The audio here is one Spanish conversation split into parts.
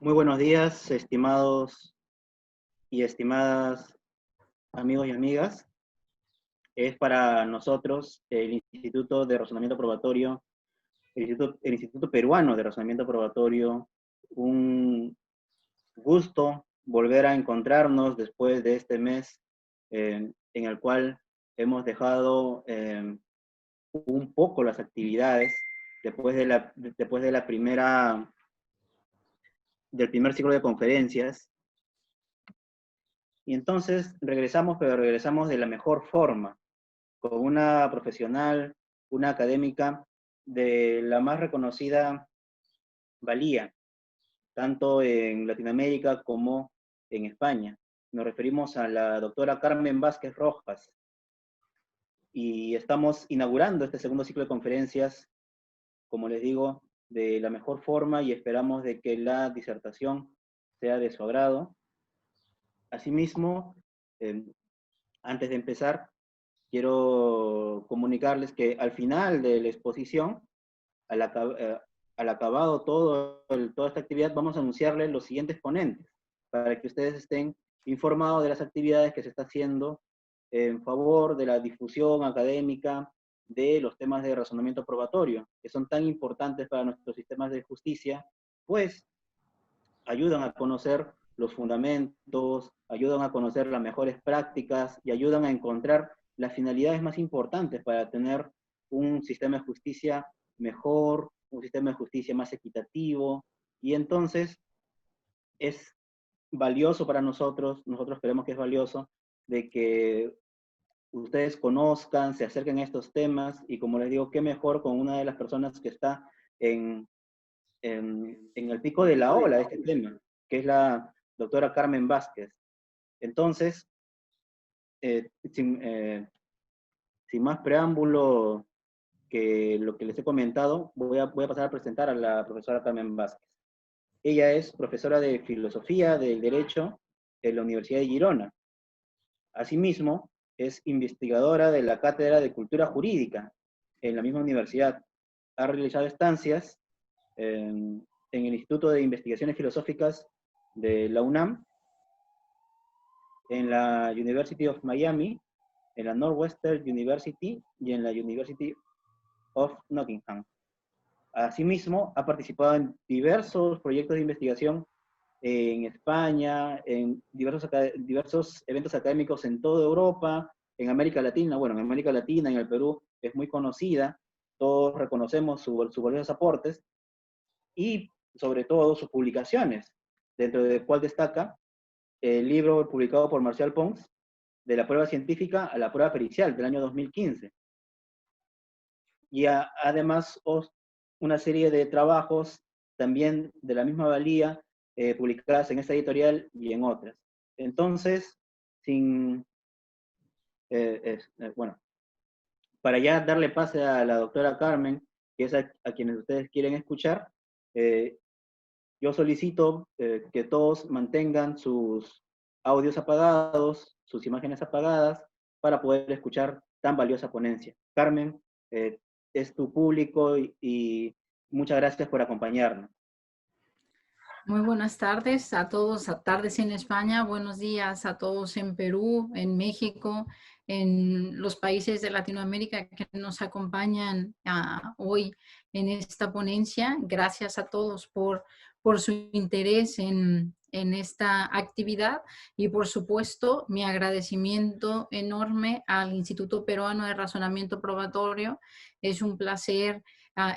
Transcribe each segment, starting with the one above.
Muy buenos días, estimados y estimadas amigos y amigas. Es para nosotros el Instituto de Razonamiento Probatorio, el Instituto Peruano de Razonamiento Probatorio, un gusto volver a encontrarnos después de este mes en el cual hemos dejado un poco las actividades después de la del primer ciclo de conferencias. Y entonces regresamos, pero regresamos de la mejor forma, con una profesional, una académica de la más reconocida valía, tanto en Latinoamérica como en España. Nos referimos a la doctora Carmen Vázquez Rojas, y estamos inaugurando este segundo ciclo de conferencias, como les digo, de la mejor forma, y esperamos de que la disertación sea de su agrado. Asimismo, antes de empezar, quiero comunicarles que al final de la exposición, al acabado toda esta actividad, vamos a anunciarles los siguientes ponentes, para que ustedes estén informados de las actividades que se está haciendo en favor de la difusión académica de los temas de razonamiento probatorio, que son tan importantes para nuestros sistemas de justicia, pues ayudan a conocer los fundamentos, ayudan a conocer las mejores prácticas y ayudan a encontrar las finalidades más importantes para tener un sistema de justicia mejor, un sistema de justicia más equitativo. Y entonces es valioso para nosotros creemos que es valioso, de que ustedes conozcan, se acerquen a estos temas, y como les digo, qué mejor con una de las personas que está en el pico de la ola de este tema, que es la doctora Carmen Vázquez. Entonces, eh, sin, eh, sin más preámbulo que lo que les he comentado, voy a pasar a presentar a la profesora Carmen Vázquez. Ella es profesora de Filosofía del Derecho en la Universidad de Girona. Asimismo, es investigadora de la Cátedra de Cultura Jurídica en la misma universidad. Ha realizado estancias en el Instituto de Investigaciones Filosóficas de la UNAM, en la University of Miami, en la Northwestern University y en la University of Nottingham. Asimismo, ha participado en diversos proyectos de investigación en España, en diversos eventos académicos en toda Europa, en América Latina. Bueno, en América Latina, en el Perú, es muy conocida, todos reconocemos sus valiosos aportes, y sobre todo sus publicaciones, dentro del cual destaca el libro publicado por Marcial Pons, De la prueba científica a la prueba pericial, del año 2015. Y además una serie de trabajos también de la misma valía, publicadas en esta editorial y en otras. Entonces, bueno, para ya darle pase a la doctora Carmen, que es a quienes ustedes quieren escuchar, yo solicito que todos mantengan sus audios apagados, sus imágenes apagadas, para poder escuchar tan valiosa ponencia. Carmen, es tu público, y muchas gracias por acompañarnos. Muy buenas tardes a todos, a tardes en España, buenos días a todos en Perú, en México, en los países de Latinoamérica que nos acompañan hoy en esta ponencia. Gracias a todos por su interés en esta actividad, y por supuesto mi agradecimiento enorme al Instituto Peruano de Razonamiento Probatorio. Es un placer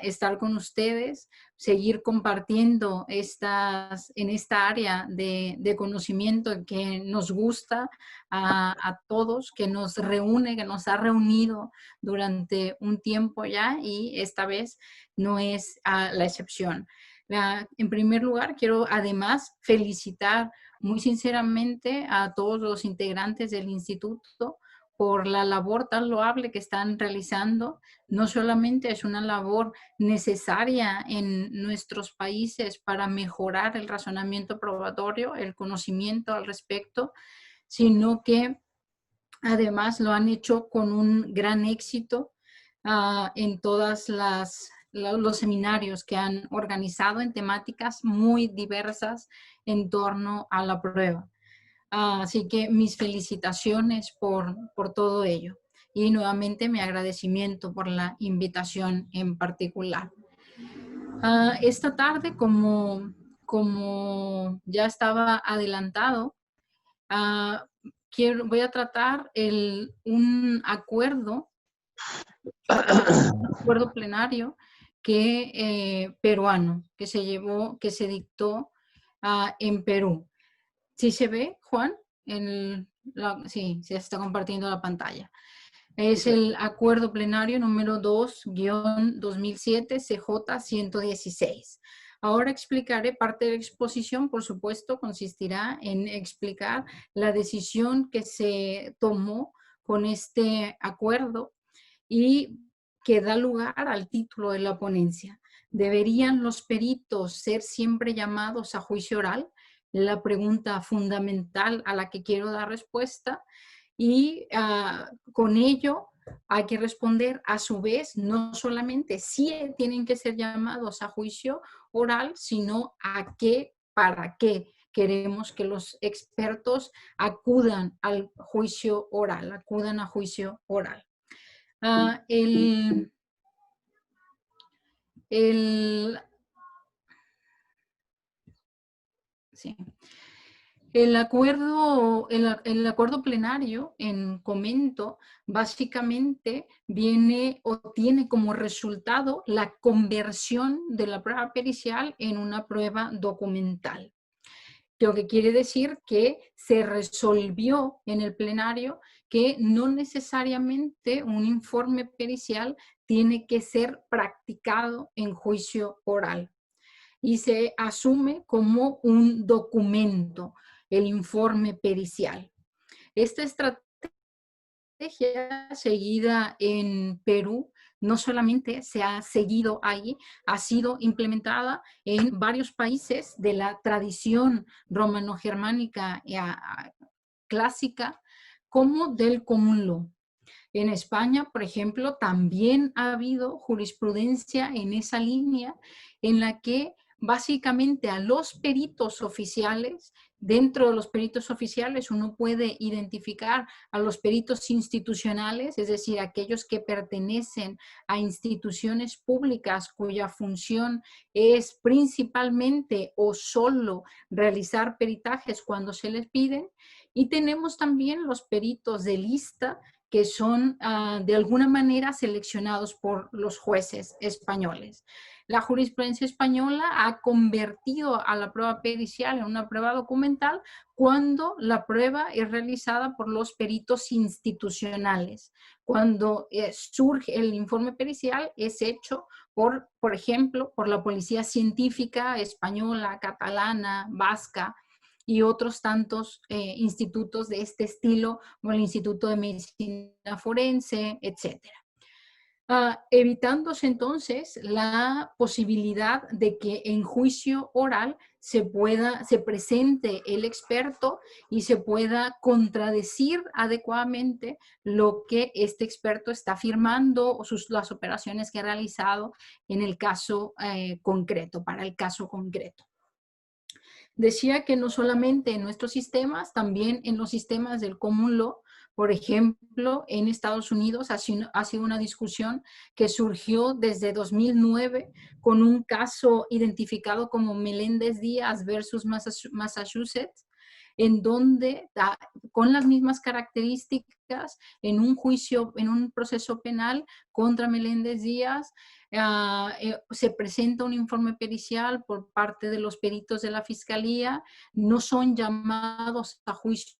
estar con ustedes, seguir compartiendo en esta área de conocimiento que nos gusta a todos, que nos reúne, que nos ha reunido durante un tiempo ya, y esta vez no es la excepción. En primer lugar, quiero además felicitar muy sinceramente a todos los integrantes del instituto por la labor tan loable que están realizando. No solamente es una labor necesaria en nuestros países para mejorar el razonamiento probatorio, el conocimiento al respecto, sino que además lo han hecho con un gran éxito en todas las los seminarios que han organizado en temáticas muy diversas en torno a la prueba. Así que mis felicitaciones por todo ello. Y nuevamente mi agradecimiento por la invitación en particular. Esta tarde, como ya estaba adelantado, voy a tratar un acuerdo plenario peruano que se dictó en Perú. ¿Sí se ve, Juan? Sí, se está compartiendo la pantalla. Es el acuerdo plenario número 2-2007 CJ 116. Ahora explicaré parte de la exposición, por supuesto, consistirá en explicar la decisión que se tomó con este acuerdo y que da lugar al título de la ponencia. ¿Deberían los peritos ser siempre llamados a juicio oral? La pregunta fundamental a la que quiero dar respuesta. Y con ello hay que responder a su vez, no solamente si tienen que ser llamados a juicio oral, sino a qué, para qué queremos que los expertos acudan al juicio oral, acudan a juicio oral. Sí. El acuerdo plenario en comento básicamente viene o tiene como resultado la conversión de la prueba pericial en una prueba documental. Lo que quiere decir que se resolvió en el plenario que no necesariamente un informe pericial tiene que ser practicado en juicio oral y se asume como un documento, el informe pericial. Esta estrategia seguida en Perú no solamente se ha seguido ahí, ha sido implementada en varios países de la tradición romano-germánica clásica como del common law. En España, por ejemplo, también ha habido jurisprudencia en esa línea en la que básicamente a los peritos oficiales, dentro de los peritos oficiales uno puede identificar a los peritos institucionales, es decir, aquellos que pertenecen a instituciones públicas cuya función es principalmente o solo realizar peritajes cuando se les piden, y tenemos también los peritos de lista que son de alguna manera seleccionados por los jueces españoles. La jurisprudencia española ha convertido a la prueba pericial en una prueba documental cuando la prueba es realizada por los peritos institucionales. Cuando surge el informe pericial es hecho por ejemplo, por la policía científica española, catalana, vasca, y otros tantos institutos de este estilo, como el Instituto de Medicina Forense, etc. Evitándose entonces la posibilidad de que en juicio oral se presente el experto y se pueda contradecir adecuadamente lo que este experto está afirmando o las operaciones que ha realizado en el caso concreto, para el caso concreto. Decía que no solamente en nuestros sistemas, también en los sistemas del common law, por ejemplo, en Estados Unidos ha sido una discusión que surgió desde 2009 con un caso identificado como Meléndez-Díaz versus Massachusetts, en donde con las mismas características en un juicio, en un proceso penal contra Meléndez-Díaz, se presenta un informe pericial por parte de los peritos de la Fiscalía, no son llamados a juicio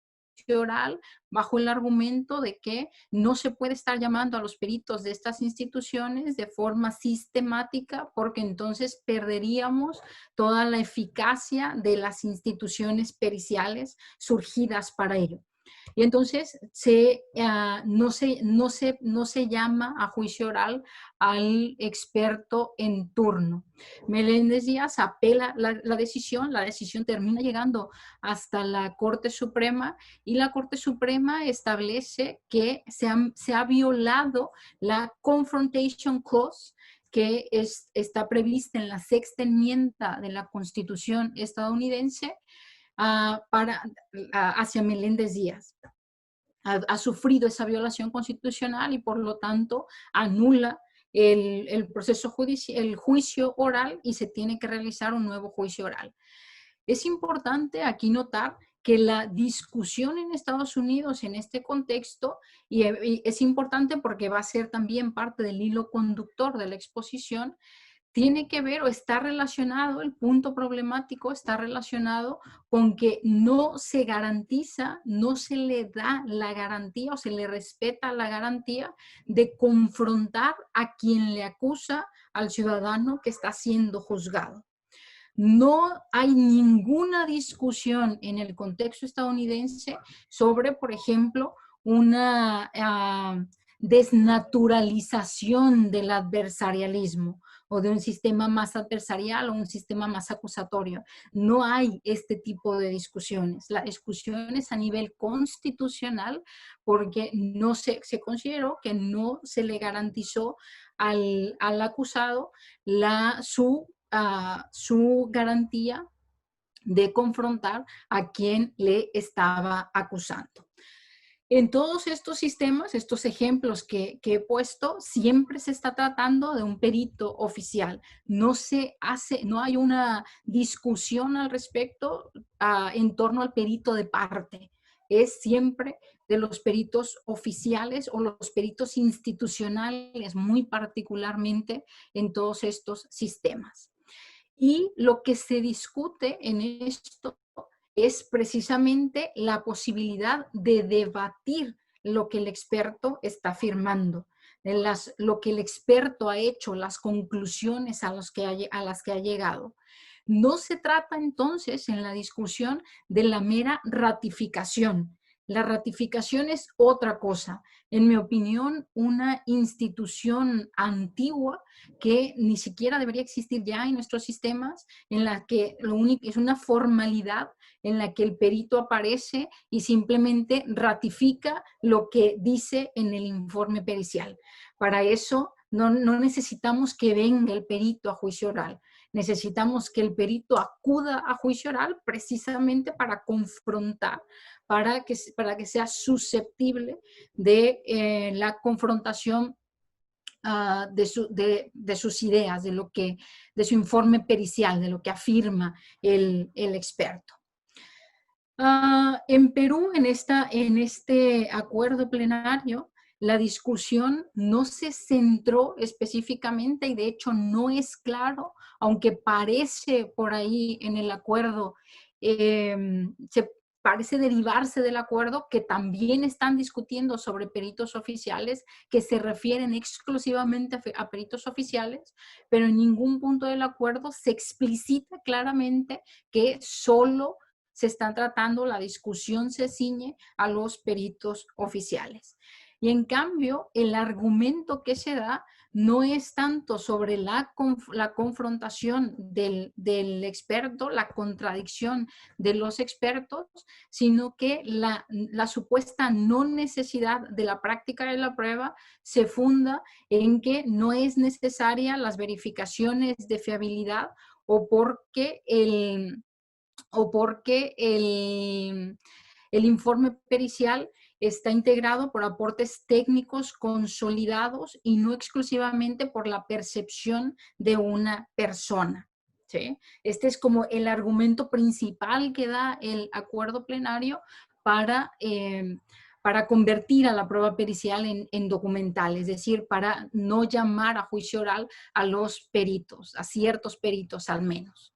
oral bajo el argumento de que no se puede estar llamando a los peritos de estas instituciones de forma sistemática porque entonces perderíamos toda la eficacia de las instituciones periciales surgidas para ello. Y entonces no se llama a juicio oral al experto en turno. Meléndez-Díaz apela la decisión termina llegando hasta la Corte Suprema y la Corte Suprema establece que se ha violado la Confrontation Clause, que está prevista en la sexta enmienda de la Constitución estadounidense hacia Meléndez Díaz. Ha sufrido esa violación constitucional y por lo tanto anula el proceso judicial, el juicio oral, y se tiene que realizar un nuevo juicio oral. Es importante aquí notar que la discusión en Estados Unidos en este contexto, y es importante porque va a ser también parte del hilo conductor de la exposición, tiene que ver o está relacionado, el punto problemático está relacionado con que no se garantiza, no se le da la garantía o se le respeta la garantía de confrontar a quien le acusa al ciudadano que está siendo juzgado. No hay ninguna discusión en el contexto estadounidense sobre, por ejemplo, una desnaturalización del adversarialismo o de un sistema más adversarial o un sistema más acusatorio. No hay este tipo de discusiones. La discusión es a nivel constitucional porque no se consideró que no se le garantizó al acusado su garantía de confrontar a quien le estaba acusando. En todos estos sistemas, estos ejemplos que he puesto, siempre se está tratando de un perito oficial. No hay una discusión al respecto en torno al perito de parte. Es siempre de los peritos oficiales o los peritos institucionales, muy particularmente en todos estos sistemas. Y lo que se discute en esto es precisamente la posibilidad de debatir lo que el experto está afirmando, lo que el experto ha hecho, las conclusiones a las que ha llegado. No se trata entonces en la discusión de la mera ratificación. La ratificación es otra cosa. En mi opinión, una institución antigua que ni siquiera debería existir ya en nuestros sistemas, en la que lo único es una formalidad en la que el perito aparece y simplemente ratifica lo que dice en el informe pericial. Para eso no necesitamos que venga el perito a juicio oral. Necesitamos que el perito acuda a juicio oral precisamente para confrontar, para que sea susceptible de la confrontación de sus ideas, de su informe pericial, de lo que afirma el experto. En Perú, en este acuerdo plenario, la discusión no se centró específicamente y de hecho no es claro, aunque parece por ahí en el acuerdo, se parece derivarse del acuerdo que también están discutiendo sobre peritos oficiales que se refieren exclusivamente a peritos oficiales, pero en ningún punto del acuerdo se explicita claramente que solo se están tratando, la discusión se ciñe a los peritos oficiales. Y en cambio, el argumento que se da no es tanto sobre la confrontación del experto, la contradicción de los expertos, sino que la supuesta no necesidad de la práctica de la prueba se funda en que no es necesaria las verificaciones de fiabilidad o porque el informe pericial está integrado por aportes técnicos consolidados y no exclusivamente por la percepción de una persona. ¿Sí? Este es como el argumento principal que da el acuerdo plenario para convertir a la prueba pericial en documental, es decir, para no llamar a juicio oral a los peritos, a ciertos peritos al menos.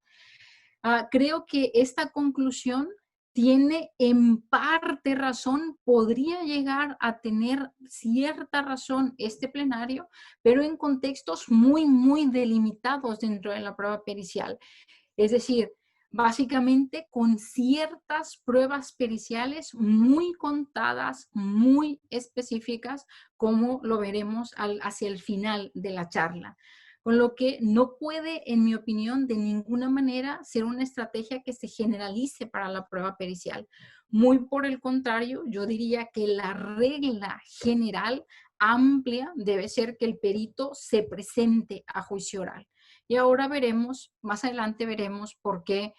Creo que esta conclusión tiene en parte razón, podría llegar a tener cierta razón este plenario, pero en contextos muy, muy delimitados dentro de la prueba pericial. Es decir, básicamente con ciertas pruebas periciales muy contadas, muy específicas, como lo veremos hacia el final de la charla. Con lo que no puede, en mi opinión, de ninguna manera ser una estrategia que se generalice para la prueba pericial. Muy por el contrario, yo diría que la regla general amplia debe ser que el perito se presente a juicio oral. Y ahora veremos, más adelante veremos por qué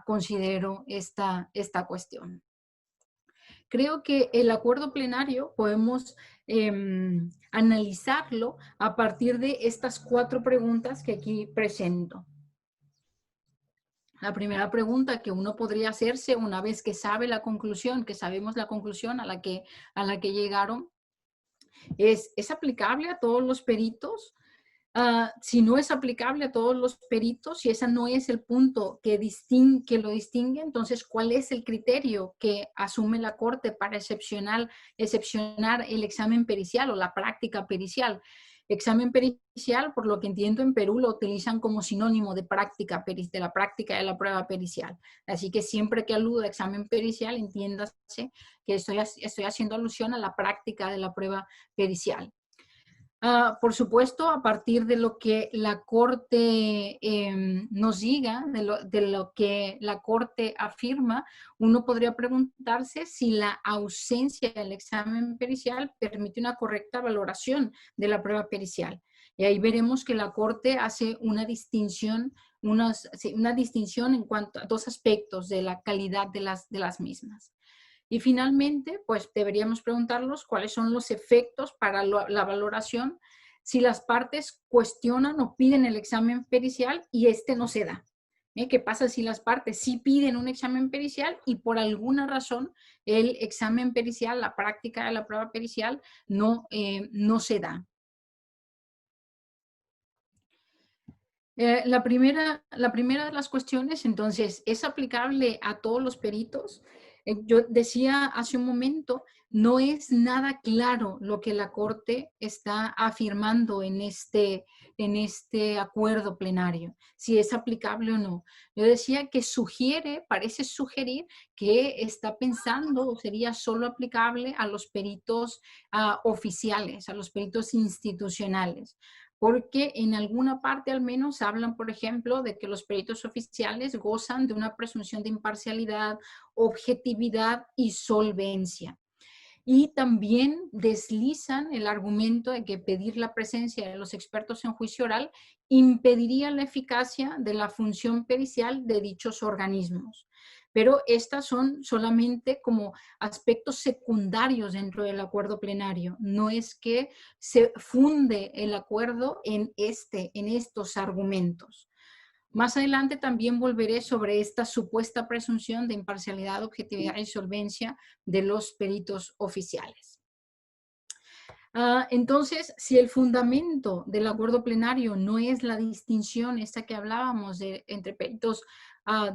considero esta cuestión. Creo que el acuerdo plenario podemos analizarlo a partir de estas 4 preguntas que aquí presento. La primera pregunta que uno podría hacerse una vez que sabe la conclusión, que sabemos la conclusión a la que llegaron, ¿es aplicable a todos los peritos? Si no es aplicable a todos los peritos, si ese no es el punto que lo distingue, entonces, ¿cuál es el criterio que asume la Corte para excepcionar el examen pericial o la práctica pericial? Examen pericial, por lo que entiendo, en Perú lo utilizan como sinónimo de la práctica de la prueba pericial. Así que siempre que aludo a examen pericial, entiéndase que estoy haciendo alusión a la práctica de la prueba pericial. Por supuesto, a partir de lo que la Corte nos diga, de lo que la Corte afirma, uno podría preguntarse si la ausencia del examen pericial permite una correcta valoración de la prueba pericial. Y ahí veremos que la Corte hace una distinción en cuanto a 2 aspectos de la calidad de las mismas. Y finalmente, pues deberíamos preguntarnos cuáles son los efectos para la valoración si las partes cuestionan o piden el examen pericial y este no se da. ¿Qué pasa si las partes sí piden un examen pericial y por alguna razón el examen pericial, la práctica de la prueba pericial no se da? La primera de las cuestiones, entonces, ¿es aplicable a todos los peritos? Yo decía hace un momento, no es nada claro lo que la Corte está afirmando en este acuerdo plenario, si es aplicable o no. Yo decía que parece sugerir que está pensando o sería solo aplicable a los peritos oficiales, a los peritos institucionales, porque en alguna parte al menos hablan, por ejemplo, de que los peritos oficiales gozan de una presunción de imparcialidad, objetividad y solvencia. Y también deslizan el argumento de que pedir la presencia de los expertos en juicio oral impediría la eficacia de la función pericial de dichos organismos. Pero estas son solamente como aspectos secundarios dentro del acuerdo plenario. No es que se funde el acuerdo en estos argumentos. Más adelante también volveré sobre esta supuesta presunción de imparcialidad, objetividad y solvencia de los peritos oficiales. Entonces, si el fundamento del acuerdo plenario no es la distinción esta que hablábamos entre peritos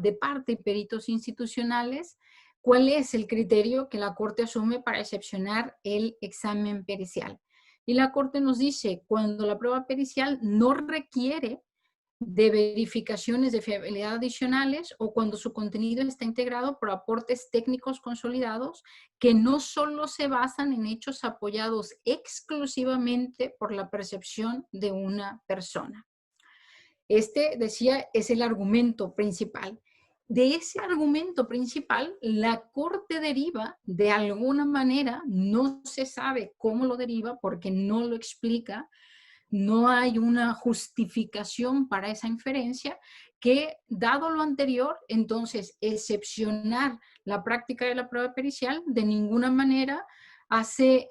de parte y peritos institucionales, ¿cuál es el criterio que la Corte asume para excepcionar el examen pericial? Y la Corte nos dice, cuando la prueba pericial no requiere de verificaciones de fiabilidad adicionales o cuando su contenido está integrado por aportes técnicos consolidados que no solo se basan en hechos apoyados exclusivamente por la percepción de una persona. Decía, es el argumento principal. De ese argumento principal, la Corte deriva de alguna manera, no se sabe cómo lo deriva porque no lo explica, no hay una justificación para esa inferencia, que dado lo anterior, entonces excepcionar la práctica de la prueba pericial de ninguna manera hace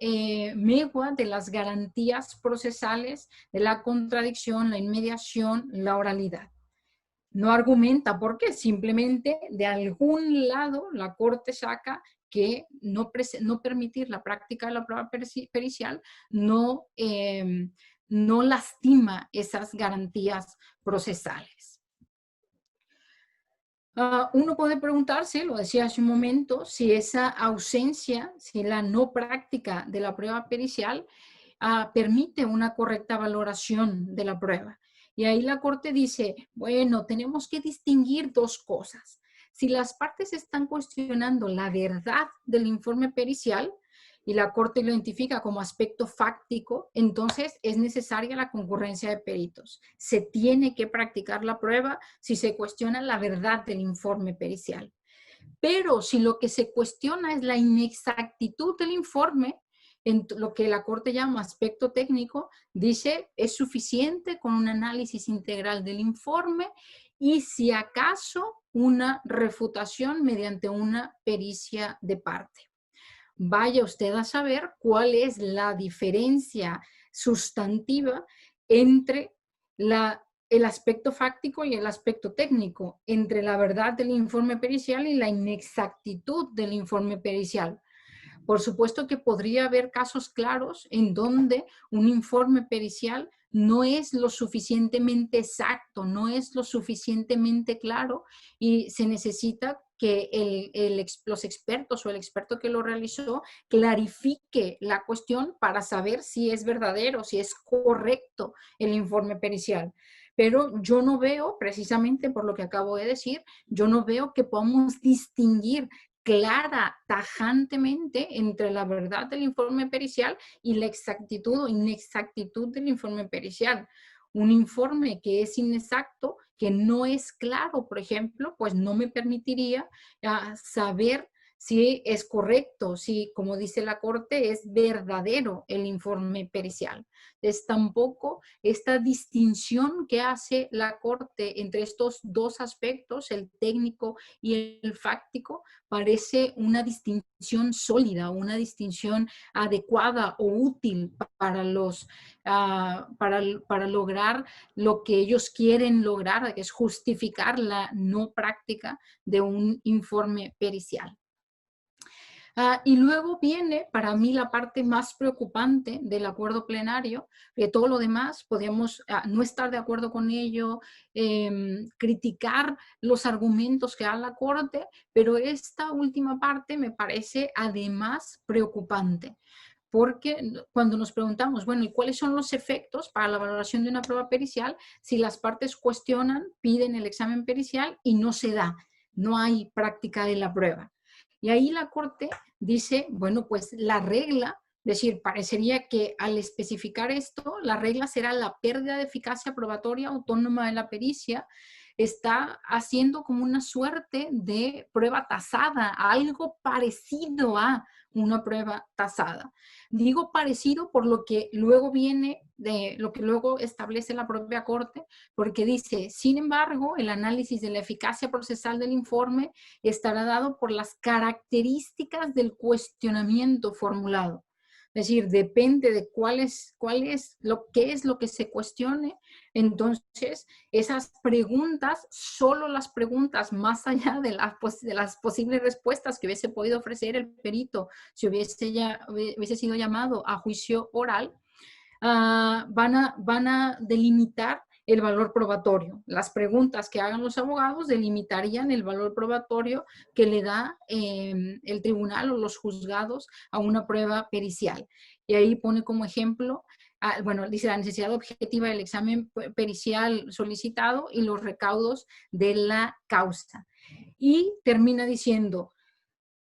megua de las garantías procesales de la contradicción, la inmediación, la oralidad. No argumenta por qué, simplemente de algún lado la Corte saca que no permitir la práctica de la prueba pericial no lastima esas garantías procesales. Uno puede preguntarse, lo decía hace un momento, si esa ausencia, si la no práctica de la prueba pericial permite una correcta valoración de la prueba. Y ahí la Corte dice, bueno, tenemos que distinguir 2 cosas. Si las partes están cuestionando la verdad del informe pericial y la Corte lo identifica como aspecto fáctico, entonces es necesaria la concurrencia de peritos. Se tiene que practicar la prueba si se cuestiona la verdad del informe pericial. Pero si lo que se cuestiona es la inexactitud del informe, en lo que la Corte llama aspecto técnico, dice es suficiente con un análisis integral del informe y si acaso una refutación mediante una pericia de parte. Vaya usted a saber cuál es la diferencia sustantiva entre el aspecto fáctico y el aspecto técnico, entre la verdad del informe pericial y la inexactitud del informe pericial. Por supuesto que podría haber casos claros en donde un informe pericial no es lo suficientemente exacto, no es lo suficientemente claro y se necesita que los expertos o el experto que lo realizó clarifique la cuestión para saber si es verdadero, si es correcto el informe pericial. Pero yo no veo, precisamente por lo que acabo de decir, yo no veo que podamos distinguir clara, tajantemente entre la verdad del informe pericial y la exactitud o inexactitud del informe pericial. Un informe que es inexacto, que no es claro, por ejemplo, pues no me permitiría saber si es correcto, si, como dice la Corte, es verdadero el informe pericial. Es tampoco esta distinción que hace la Corte entre estos dos aspectos, el técnico y el fáctico, parece una distinción sólida, una distinción adecuada o útil para, para lograr lo que ellos quieren lograr, que es justificar la no práctica de un informe pericial. Y luego viene para mí la parte más preocupante del acuerdo plenario, que todo lo demás podemos no estar de acuerdo con ello, criticar los argumentos que da la Corte, pero esta última parte me parece además preocupante. Porque cuando nos preguntamos, bueno, ¿y cuáles son los efectos para la valoración de una prueba pericial si las partes cuestionan, piden el examen pericial y no se da, no hay práctica de la prueba? Y ahí la Corte dice, bueno, pues la regla, es decir, parecería que al especificar esto, la regla será la pérdida de eficacia probatoria autónoma de la pericia, está haciendo como una suerte de prueba tasada, algo parecido a una prueba tasada. Digo parecido por lo que luego viene, de lo que luego establece la propia Corte, porque dice, sin embargo, el análisis de la eficacia procesal del informe estará dado por las características del cuestionamiento formulado. Es decir, depende de qué es lo que se cuestione. Entonces, esas preguntas, solo las preguntas más allá de las posibles respuestas que hubiese podido ofrecer el perito si hubiese sido llamado a juicio oral, van a delimitar el valor probatorio. Las preguntas que hagan los abogados delimitarían el valor probatorio que le da el tribunal o los juzgados a una prueba pericial. Y ahí pone como ejemplo, bueno, dice la necesidad objetiva del examen pericial solicitado y los recaudos de la causa. Y termina diciendo,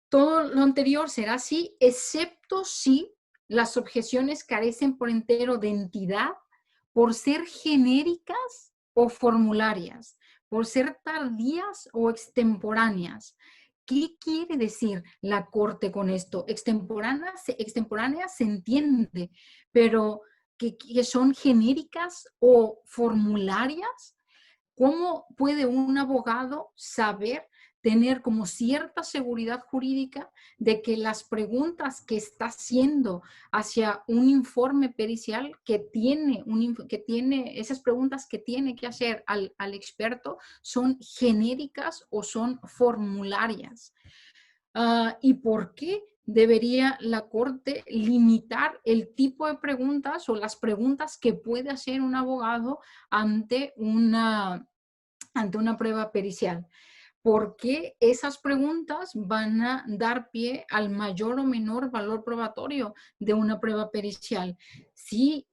todo lo anterior será así, excepto si las objeciones carecen por entero de entidad, por ser genéricas o formularias, por ser tardías o extemporáneas. ¿Qué quiere decir la Corte con esto? Extemporánea se entiende, pero que son genéricas o formularias. ¿Cómo puede un abogado saber, tener como cierta seguridad jurídica de que las preguntas que está haciendo hacia un informe pericial que tiene esas preguntas que tiene que hacer al experto son genéricas o son formularias? ¿Y por qué debería la Corte limitar el tipo de preguntas o las preguntas que puede hacer un abogado ante una prueba pericial? Porque esas preguntas van a dar pie al mayor o menor valor probatorio de una prueba pericial. Si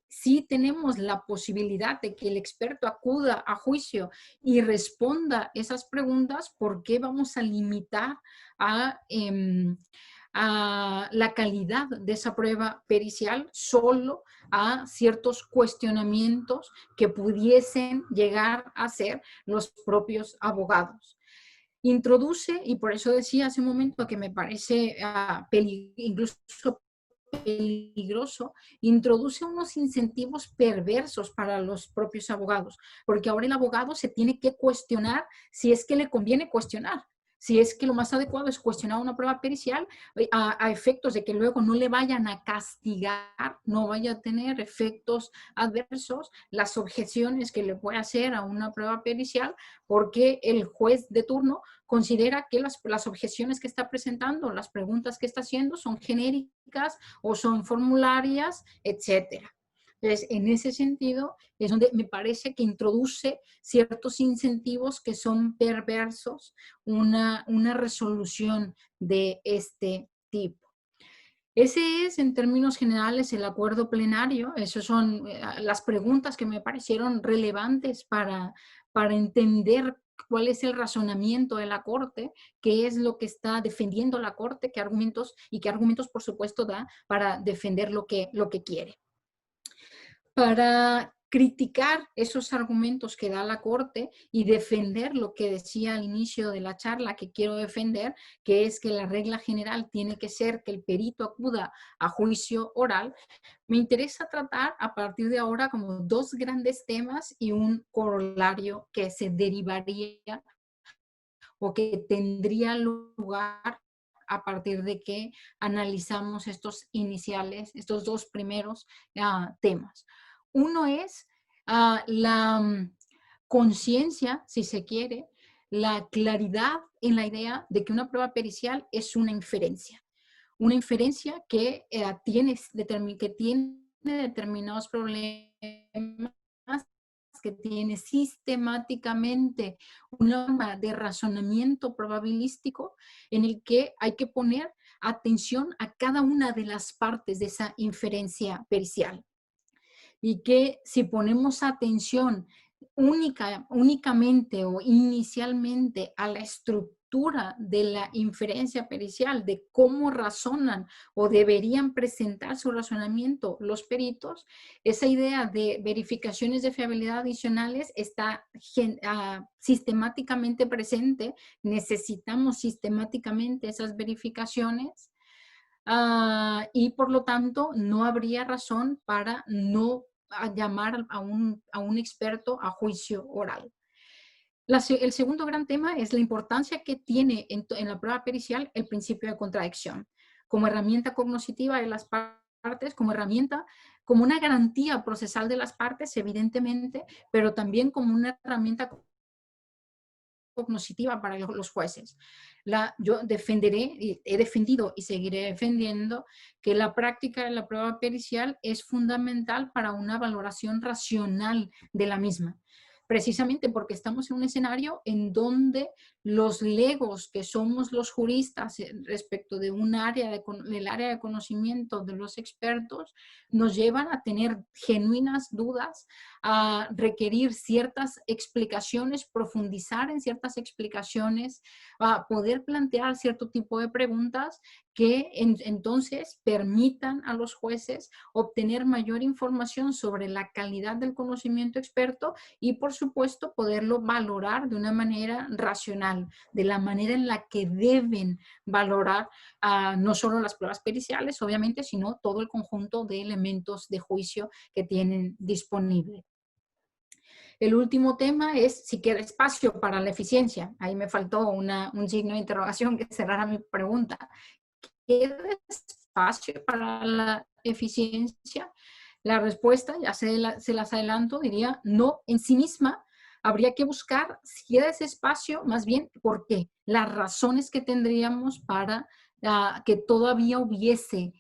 tenemos la posibilidad de que el experto acuda a juicio y responda esas preguntas, ¿por qué vamos a limitar a la calidad de esa prueba pericial solo a ciertos cuestionamientos que pudiesen llegar a ser los propios abogados? Introduce, y por eso decía hace un momento que me parece incluso peligroso, introduce unos incentivos perversos para los propios abogados, porque ahora el abogado se tiene que cuestionar si es que le conviene cuestionar. Si es que lo más adecuado es cuestionar una prueba pericial a efectos de que luego no le vayan a castigar, no vaya a tener efectos adversos las objeciones que le puede hacer a una prueba pericial, porque el juez de turno considera que las objeciones que está presentando, las preguntas que está haciendo son genéricas o son formularias, etcétera. Entonces, en ese sentido, es donde me parece que introduce ciertos incentivos que son perversos, una resolución de este tipo. Ese es, en términos generales, el acuerdo plenario. Esas son las preguntas que me parecieron relevantes para entender cuál es el razonamiento de la Corte, qué es lo que está defendiendo la Corte, qué argumentos, por supuesto, da para defender lo que quiere. Para criticar esos argumentos que da la Corte y defender lo que decía al inicio de la charla que quiero defender, que es que la regla general tiene que ser que el perito acuda a juicio oral, me interesa tratar a partir de ahora como dos grandes temas y un corolario que se derivaría o que tendría lugar a partir de que analizamos estos dos primeros temas. Uno es la conciencia, si se quiere, la claridad en la idea de que una prueba pericial es una inferencia. Una inferencia que tiene determinados problemas, que tiene sistemáticamente una norma de razonamiento probabilístico en el que hay que poner atención a cada una de las partes de esa inferencia pericial. Y que si ponemos atención únicamente o inicialmente a la estructura de la inferencia pericial, de cómo razonan o deberían presentar su razonamiento los peritos, esa idea de verificaciones de fiabilidad adicionales está sistemáticamente presente. Necesitamos sistemáticamente esas verificaciones. Y por lo tanto no habría razón para no llamar a un experto a juicio oral. El segundo gran tema es la importancia que tiene en la prueba pericial el principio de contradicción, como herramienta cognoscitiva de las partes, como una garantía procesal de las partes, evidentemente, pero también como una herramienta cognoscitiva para los jueces. Yo he defendido y seguiré defendiendo que la práctica de la prueba pericial es fundamental para una valoración racional de la misma, precisamente porque estamos en un escenario en donde los legos que somos los juristas respecto de del área de conocimiento de los expertos nos llevan a tener genuinas dudas, a requerir ciertas explicaciones, profundizar en ciertas explicaciones, a poder plantear cierto tipo de preguntas que entonces permitan a los jueces obtener mayor información sobre la calidad del conocimiento experto y, por supuesto, poderlo valorar de una manera racional, de la manera en la que deben valorar no solo las pruebas periciales, obviamente, sino todo el conjunto de elementos de juicio que tienen disponible. El último tema es si queda espacio para la eficiencia. Ahí me faltó un signo de interrogación que cerrara mi pregunta. ¿Queda espacio para la eficiencia? La respuesta, ya se las adelanto, diría no en sí misma. Habría que buscar si queda ese espacio, más bien, ¿por qué? Las razones que tendríamos para que todavía hubiese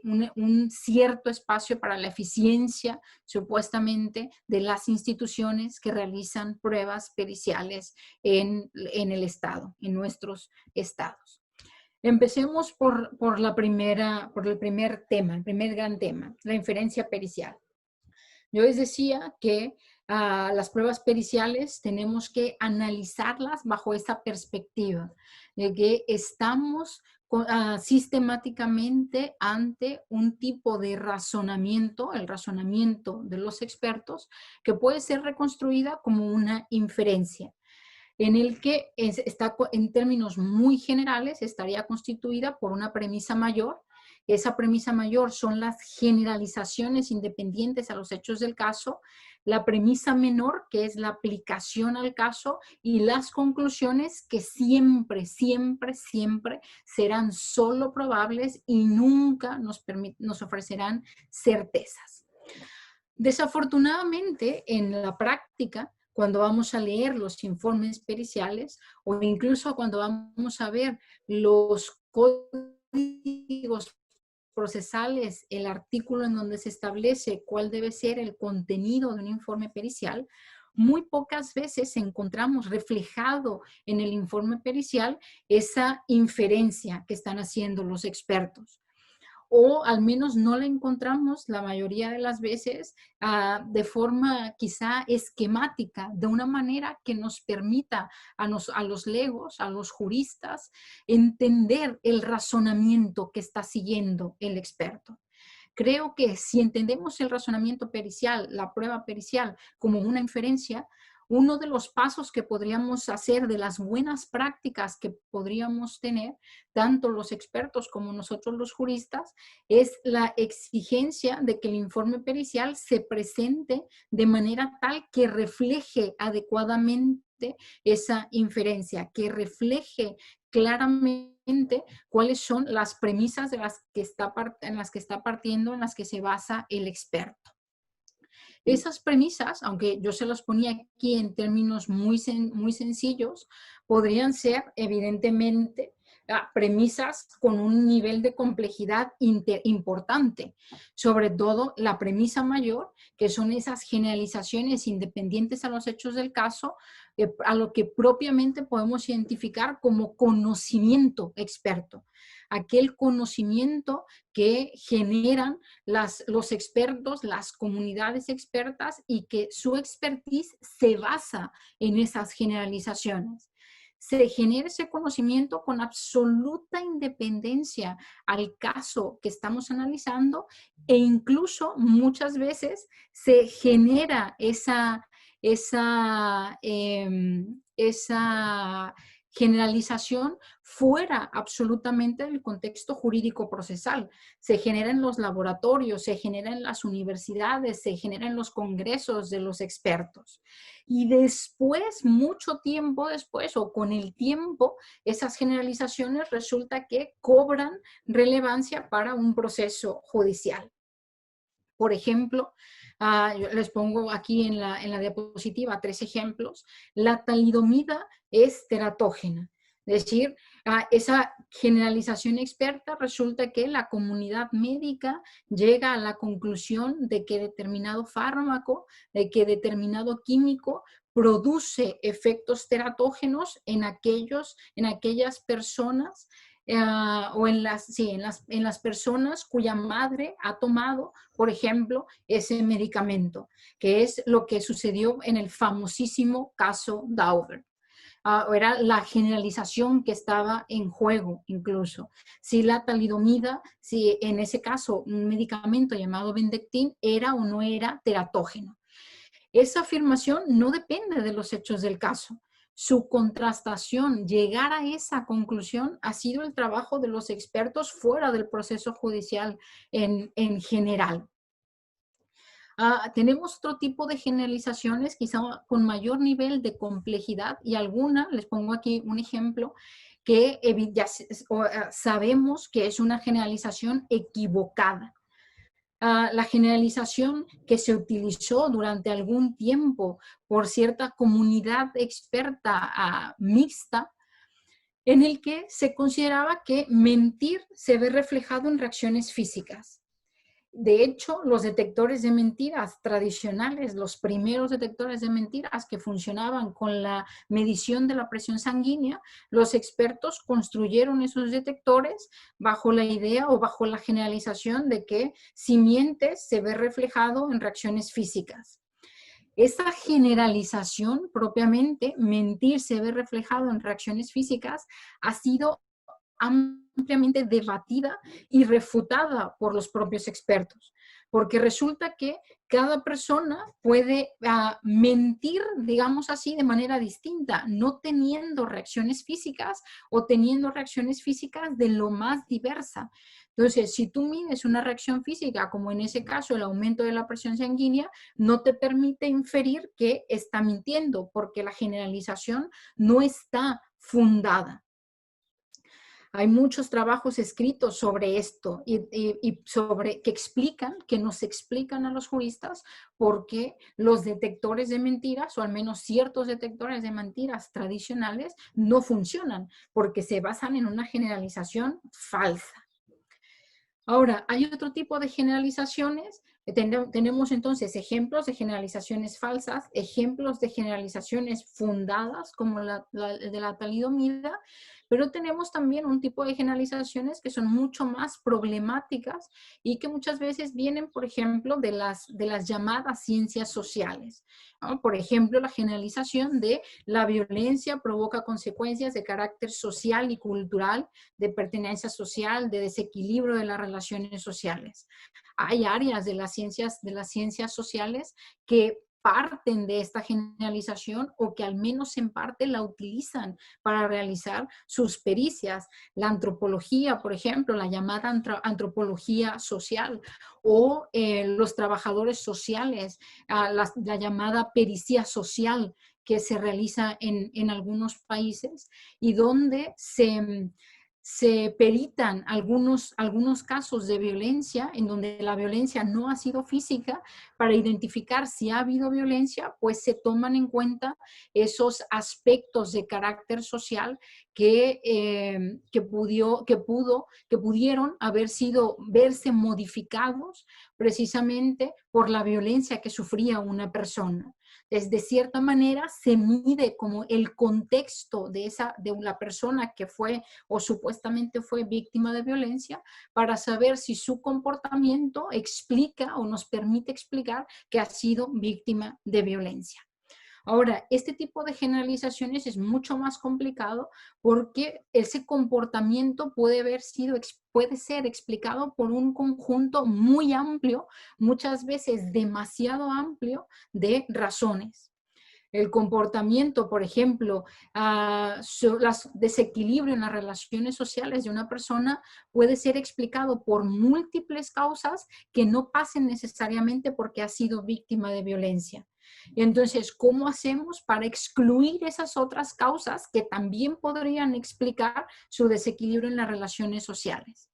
un cierto espacio para la eficiencia, supuestamente, de las instituciones que realizan pruebas periciales en el Estado, en nuestros estados. Empecemos por el primer tema, el primer gran tema, la inferencia pericial. Yo les decía que las pruebas periciales tenemos que analizarlas bajo esa perspectiva, de que estamos sistemáticamente ante un tipo de razonamiento, el razonamiento de los expertos, que puede ser reconstruida como una inferencia, en el que está en términos muy generales estaría constituida por una premisa mayor, esa premisa mayor son las generalizaciones independientes a los hechos del caso, la premisa menor, que es la aplicación al caso, y las conclusiones que siempre, siempre, siempre serán solo probables y nunca nos ofrecerán certezas. Desafortunadamente, en la práctica, cuando vamos a leer los informes periciales o incluso cuando vamos a ver los códigos procesales, el artículo en donde se establece cuál debe ser el contenido de un informe pericial, muy pocas veces encontramos reflejado en el informe pericial esa inferencia que están haciendo los expertos. O al menos no la encontramos la mayoría de las veces de forma quizá esquemática, de una manera que nos permita a los legos, a los juristas, entender el razonamiento que está siguiendo el experto. Creo que si entendemos el razonamiento pericial, la prueba pericial, como una inferencia, uno de los pasos que podríamos hacer, de las buenas prácticas que podríamos tener, tanto los expertos como nosotros los juristas, es la exigencia de que el informe pericial se presente de manera tal que refleje adecuadamente esa inferencia, que refleje claramente cuáles son las premisas en las que está partiendo, en las que se basa el experto. Esas premisas, aunque yo se las ponía aquí en términos muy sencillos, podrían ser evidentemente premisas con un nivel de complejidad importante. Sobre todo la premisa mayor, que son esas generalizaciones independientes a los hechos del caso, a lo que propiamente podemos identificar como conocimiento experto. Aquel conocimiento que generan los expertos, las comunidades expertas, y que su expertise se basa en esas generalizaciones. Se genera ese conocimiento con absoluta independencia al caso que estamos analizando, e incluso muchas veces se genera esa generalización fuera absolutamente del contexto jurídico procesal. Se genera en los laboratorios, se genera en las universidades, se genera en los congresos de los expertos. Y después, mucho tiempo después, o con el tiempo, esas generalizaciones resulta que cobran relevancia para un proceso judicial. Por ejemplo, yo les pongo aquí en la diapositiva 3 ejemplos. La talidomida es teratógena. Es decir, esa generalización experta resulta que la comunidad médica llega a la conclusión de que determinado fármaco, de que determinado químico produce efectos teratógenos en aquellas personas o en las personas cuya madre ha tomado, por ejemplo, ese medicamento, que es lo que sucedió en el famosísimo caso Daubert. Era la generalización que estaba en juego incluso. Si la talidomida, si en ese caso un medicamento llamado Bendectin era o no era teratógeno. Esa afirmación no depende de los hechos del caso. Su contrastación, llegar a esa conclusión, ha sido el trabajo de los expertos fuera del proceso judicial en general. Tenemos otro tipo de generalizaciones, quizá con mayor nivel de complejidad, y alguna, les pongo aquí un ejemplo, que ya sabemos que es una generalización equivocada. La generalización que se utilizó durante algún tiempo por cierta comunidad experta mixta, en el que se consideraba que mentir se ve reflejado en reacciones físicas. De hecho, los detectores de mentiras tradicionales, los primeros detectores de mentiras que funcionaban con la medición de la presión sanguínea, los expertos construyeron esos detectores bajo la idea o bajo la generalización de que si mientes se ve reflejado en reacciones físicas. Esa generalización propiamente, mentir se ve reflejado en reacciones físicas, ha sido ampliamente debatida y refutada por los propios expertos, porque resulta que cada persona puede mentir, digamos así, de manera distinta, no teniendo reacciones físicas o teniendo reacciones físicas de lo más diversa. Entonces, si tú mides una reacción física, como en ese caso el aumento de la presión sanguínea, no te permite inferir que está mintiendo, porque la generalización no está fundada. Hay muchos trabajos escritos sobre esto y sobre que nos explican a los juristas por qué los detectores de mentiras, o al menos ciertos detectores de mentiras tradicionales, no funcionan, porque se basan en una generalización falsa. Ahora, hay otro tipo de generalizaciones. Tenemos entonces ejemplos de generalizaciones falsas, ejemplos de generalizaciones fundadas, como de la talidomida, pero tenemos también un tipo de generalizaciones que son mucho más problemáticas y que muchas veces vienen, por ejemplo, de las llamadas ciencias sociales, ¿no? Por ejemplo, la generalización de la violencia provoca consecuencias de carácter social y cultural, de pertenencia social, de desequilibrio de las relaciones sociales. Hay áreas de las ciencias sociales que parten de esta generalización o que al menos en parte la utilizan para realizar sus pericias. La antropología, por ejemplo, la llamada antropología social, o los trabajadores sociales, la llamada pericia social que se realiza en algunos países y donde se peritan algunos casos de violencia en donde la violencia no ha sido física. Para identificar si ha habido violencia, pues se toman en cuenta esos aspectos de carácter social que pudieron verse modificados precisamente por la violencia que sufría una persona. De cierta manera se mide como el contexto de una persona que fue o supuestamente fue víctima de violencia, para saber si su comportamiento explica o nos permite explicar que ha sido víctima de violencia. Ahora, este tipo de generalizaciones es mucho más complicado porque ese comportamiento puede ser explicado por un conjunto muy amplio, muchas veces demasiado amplio, de razones. El comportamiento, por ejemplo, desequilibrio en las relaciones sociales de una persona puede ser explicado por múltiples causas que no pasen necesariamente porque ha sido víctima de violencia. Y entonces, ¿cómo hacemos para excluir esas otras causas que también podrían explicar su desequilibrio en las relaciones sociales?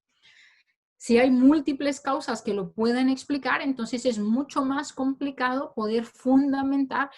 Si hay múltiples causas que lo pueden explicar, entonces es mucho más complicado poder fundamentar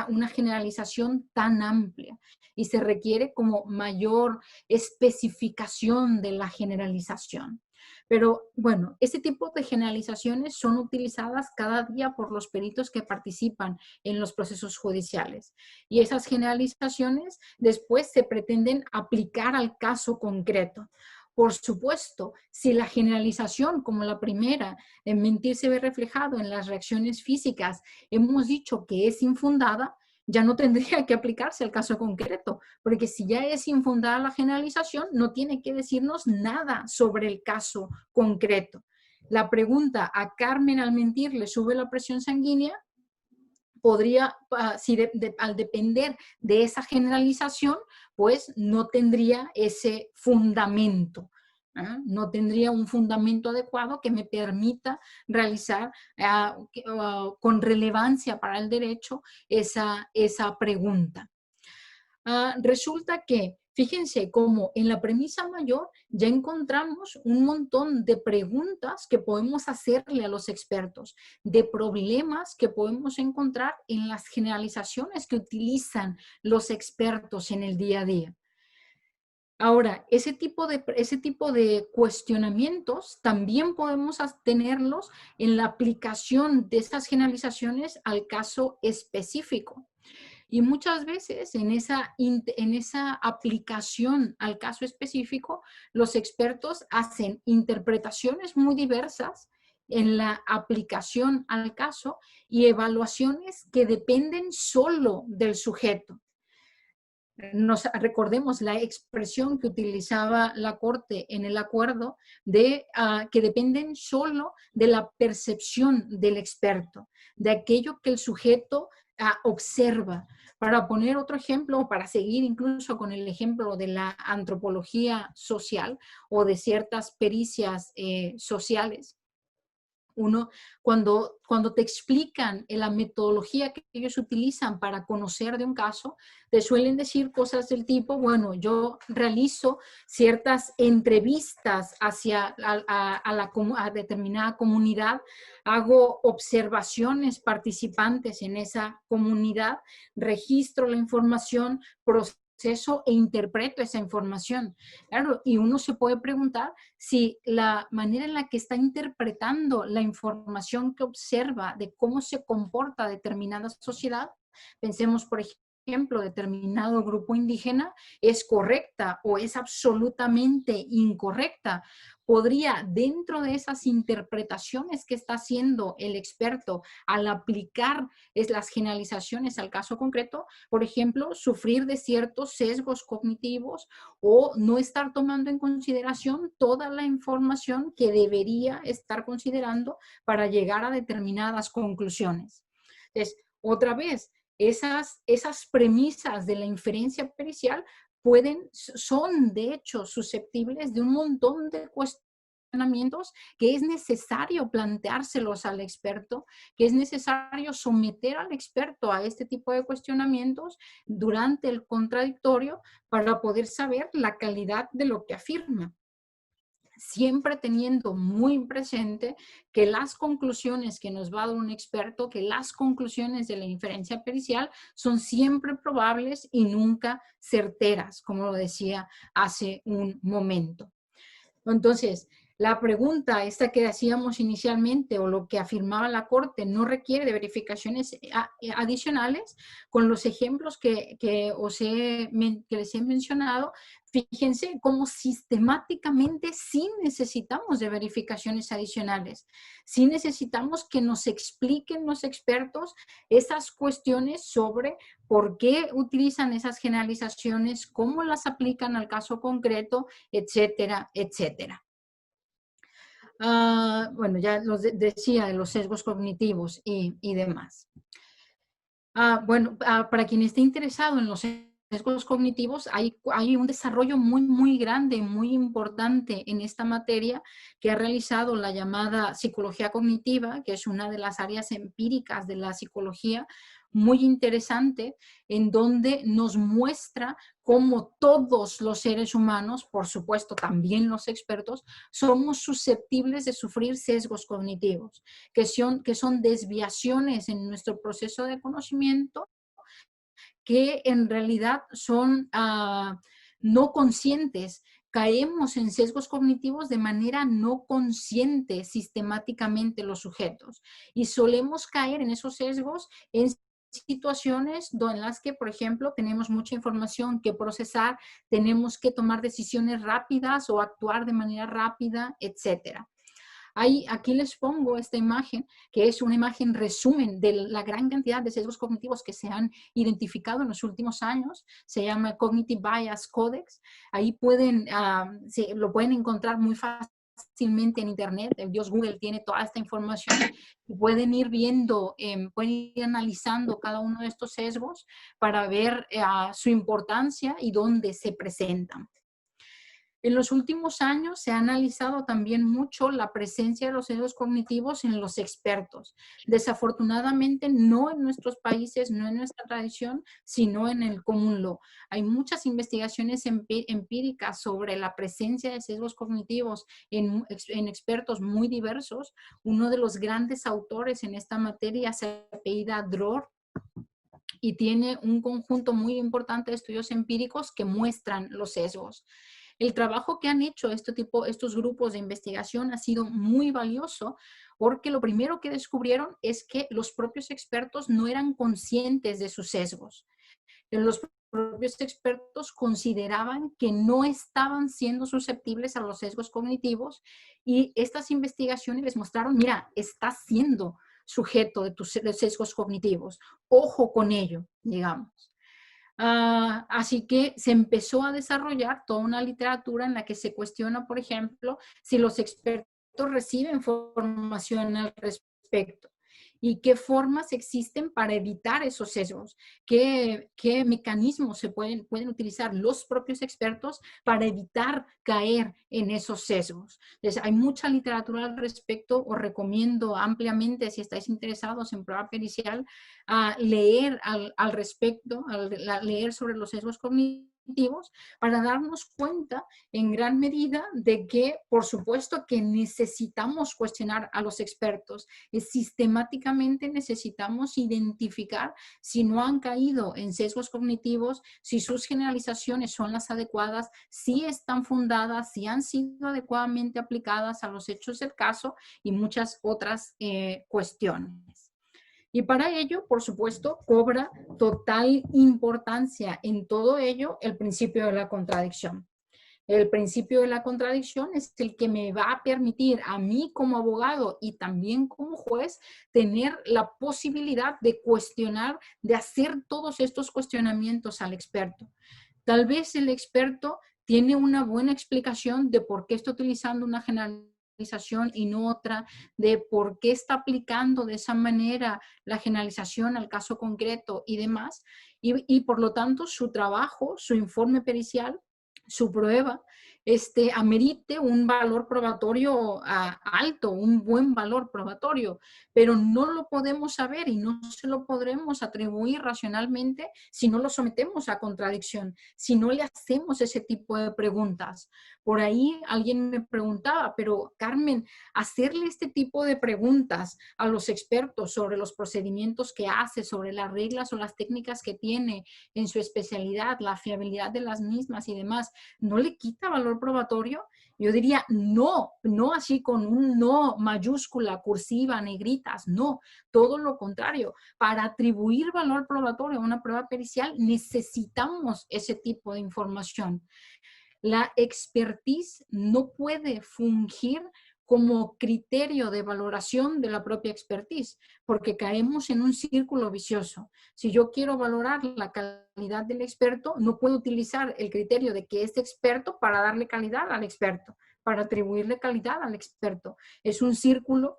una generalización tan amplia y se requiere como mayor especificación de la generalización. Pero bueno, este tipo de generalizaciones son utilizadas cada día por los peritos que participan en los procesos judiciales. Y esas generalizaciones después se pretenden aplicar al caso concreto. Por supuesto, si la generalización, como la primera, en mentir se ve reflejado en las reacciones físicas, hemos dicho que es infundada, ya no tendría que aplicarse al caso concreto, porque si ya es infundada la generalización, no tiene que decirnos nada sobre el caso concreto. La pregunta, ¿a Carmen al mentir le sube la presión sanguínea? Podría, al depender de esa generalización, pues no tendría ese fundamento. No tendría un fundamento adecuado que me permita realizar con relevancia para el derecho esa pregunta. Resulta que, fíjense cómo en la premisa mayor ya encontramos un montón de preguntas que podemos hacerle a los expertos, de problemas que podemos encontrar en las generalizaciones que utilizan los expertos en el día a día. Ahora, ese tipo de cuestionamientos también podemos tenerlos en la aplicación de esas generalizaciones al caso específico. Y muchas veces en esa aplicación al caso específico, los expertos hacen interpretaciones muy diversas en la aplicación al caso y evaluaciones que dependen solo del sujeto. Recordemos la expresión que utilizaba la Corte en el acuerdo de que dependen solo de la percepción del experto, de aquello que el sujeto observa. Para poner otro ejemplo, o para seguir incluso con el ejemplo de la antropología social o de ciertas pericias sociales, uno, cuando te explican la metodología que ellos utilizan para conocer de un caso, te suelen decir cosas del tipo, bueno, yo realizo ciertas entrevistas a determinada comunidad, hago observaciones participantes en esa comunidad, registro la información, proceso e interpreto esa información. Claro, y uno se puede preguntar si la manera en la que está interpretando la información que observa de cómo se comporta determinada sociedad, pensemos por ejemplo, determinado grupo indígena, es correcta o es absolutamente incorrecta. Podría, dentro de esas interpretaciones que está haciendo el experto al aplicar las generalizaciones al caso concreto, por ejemplo, sufrir de ciertos sesgos cognitivos o no estar tomando en consideración toda la información que debería estar considerando para llegar a determinadas conclusiones. Entonces, otra vez, esas premisas de la inferencia pericial son de hecho susceptibles de un montón de cuestionamientos que es necesario planteárselos al experto, que es necesario someter al experto a este tipo de cuestionamientos durante el contradictorio para poder saber la calidad de lo que afirma, siempre teniendo muy presente que las conclusiones que nos va a dar un experto, que las conclusiones de la inferencia pericial son siempre probables y nunca certeras, como lo decía hace un momento. Entonces, la pregunta esta que hacíamos inicialmente o lo que afirmaba la Corte no requiere de verificaciones adicionales. Con los ejemplos que les he mencionado, fíjense cómo sistemáticamente sí necesitamos de verificaciones adicionales. Sí necesitamos que nos expliquen los expertos esas cuestiones sobre por qué utilizan esas generalizaciones, cómo las aplican al caso concreto, etcétera, etcétera. Bueno, ya decía de los sesgos cognitivos y demás. Bueno, para quien esté interesado en los sesgos cognitivos, hay un desarrollo muy grande, muy importante en esta materia que ha realizado la llamada psicología cognitiva, que es una de las áreas empíricas de la psicología, muy interesante, en donde nos muestra cómo todos los seres humanos, por supuesto también los expertos, somos susceptibles de sufrir sesgos cognitivos, que son desviaciones en nuestro proceso de conocimiento que en realidad son no conscientes. Caemos en sesgos cognitivos de manera no consciente sistemáticamente los sujetos y solemos caer en esos sesgos en situaciones en las que, por ejemplo, tenemos mucha información que procesar, tenemos que tomar decisiones rápidas o actuar de manera rápida, etcétera. Aquí les pongo esta imagen, que es una imagen resumen de la gran cantidad de sesgos cognitivos que se han identificado en los últimos años. Se llama Cognitive Bias Codex. Ahí lo pueden encontrar muy fácilmente en internet. Dios Google tiene toda esta información y pueden ir viendo, pueden ir analizando cada uno de estos sesgos para ver su importancia y dónde se presentan. En los últimos años se ha analizado también mucho la presencia de los sesgos cognitivos en los expertos. Desafortunadamente, no en nuestros países, no en nuestra tradición, sino en el common law. Hay muchas investigaciones empíricas sobre la presencia de sesgos cognitivos en expertos muy diversos. Uno de los grandes autores en esta materia se apellida Dror y tiene un conjunto muy importante de estudios empíricos que muestran los sesgos. El trabajo que han hecho estos grupos de investigación ha sido muy valioso porque lo primero que descubrieron es que los propios expertos no eran conscientes de sus sesgos. Los propios expertos consideraban que no estaban siendo susceptibles a los sesgos cognitivos y estas investigaciones les mostraron, mira, estás siendo sujeto de tus sesgos cognitivos, ojo con ello, digamos. Así que se empezó a desarrollar toda una literatura en la que se cuestiona, por ejemplo, si los expertos reciben formación al respecto. y qué formas existen para evitar esos sesgos, qué mecanismos pueden utilizar los propios expertos para evitar caer en esos sesgos. Entonces, hay mucha literatura al respecto. Os recomiendo ampliamente, si estáis interesados en prueba pericial, a leer al respecto, leer sobre los sesgos cognitivos, para darnos cuenta en gran medida de que, por supuesto, que necesitamos cuestionar a los expertos. Sistemáticamente necesitamos identificar si no han caído en sesgos cognitivos, si sus generalizaciones son las adecuadas, si están fundadas, si han sido adecuadamente aplicadas a los hechos del caso y muchas otras cuestiones. Y para ello, por supuesto, cobra total importancia en todo ello el principio de la contradicción. El principio de la contradicción es el que me va a permitir a mí como abogado y también como juez tener la posibilidad de cuestionar, de hacer todos estos cuestionamientos al experto. Tal vez el experto tiene una buena explicación de por qué está utilizando una generalización y no otra, de por qué está aplicando de esa manera la generalización al caso concreto y demás. Y por lo tanto, su trabajo, su informe pericial, su prueba, amerite un valor probatorio alto, un buen valor probatorio, pero no lo podemos saber y no se lo podremos atribuir racionalmente si no lo sometemos a contradicción, si no le hacemos ese tipo de preguntas. Por ahí alguien me preguntaba, pero Carmen, hacerle este tipo de preguntas a los expertos sobre los procedimientos que hace, sobre las reglas o las técnicas que tiene en su especialidad, la fiabilidad de las mismas y demás, ¿no le quita valor probatorio? Yo diría no, no así con un no mayúscula, cursiva, negritas, no, todo lo contrario. Para atribuir valor probatorio a una prueba pericial necesitamos ese tipo de información. La expertise no puede fungir como criterio de valoración de la propia expertise, porque caemos en un círculo vicioso. Si yo quiero valorar la calidad del experto, no puedo utilizar el criterio de que es experto para darle calidad al experto, para atribuirle calidad al experto. Es un círculo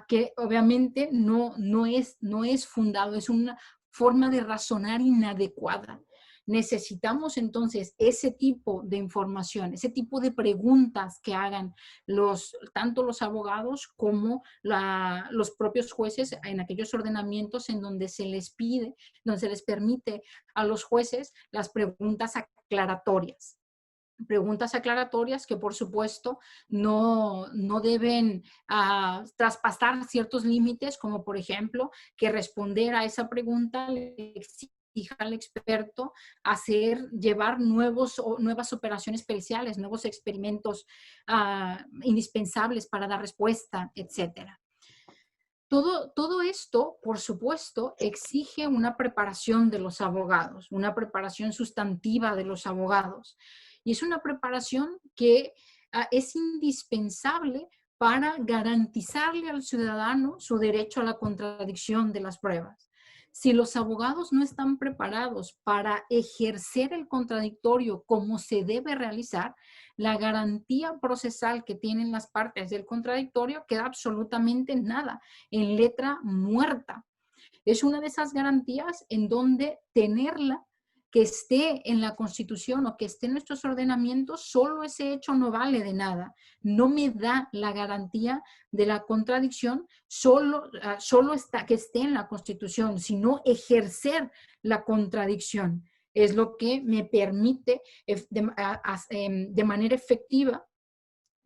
que obviamente no es fundado, es una forma de razonar inadecuada. Necesitamos entonces ese tipo de información, ese tipo de preguntas que hagan tanto los abogados como los propios jueces en aquellos ordenamientos en donde se les pide, donde se les permite a los jueces las preguntas aclaratorias. Preguntas aclaratorias que, por supuesto, no deben traspasar ciertos límites, como por ejemplo, que responder a esa pregunta le exija al experto llevar nuevas operaciones periciales, nuevos experimentos indispensables para dar respuesta, etcétera. Todo esto, por supuesto, exige una preparación de los abogados, una preparación sustantiva de los abogados. Y es una preparación que es indispensable para garantizarle al ciudadano su derecho a la contradicción de las pruebas. Si los abogados no están preparados para ejercer el contradictorio como se debe realizar, la garantía procesal que tienen las partes del contradictorio queda absolutamente en nada, en letra muerta. Es una de esas garantías en donde tenerla, que esté en la Constitución o que esté en nuestros ordenamientos, solo ese hecho no vale de nada. No me da la garantía de la contradicción solo que esté en la Constitución, sino ejercer la contradicción. Es lo que me permite de manera efectiva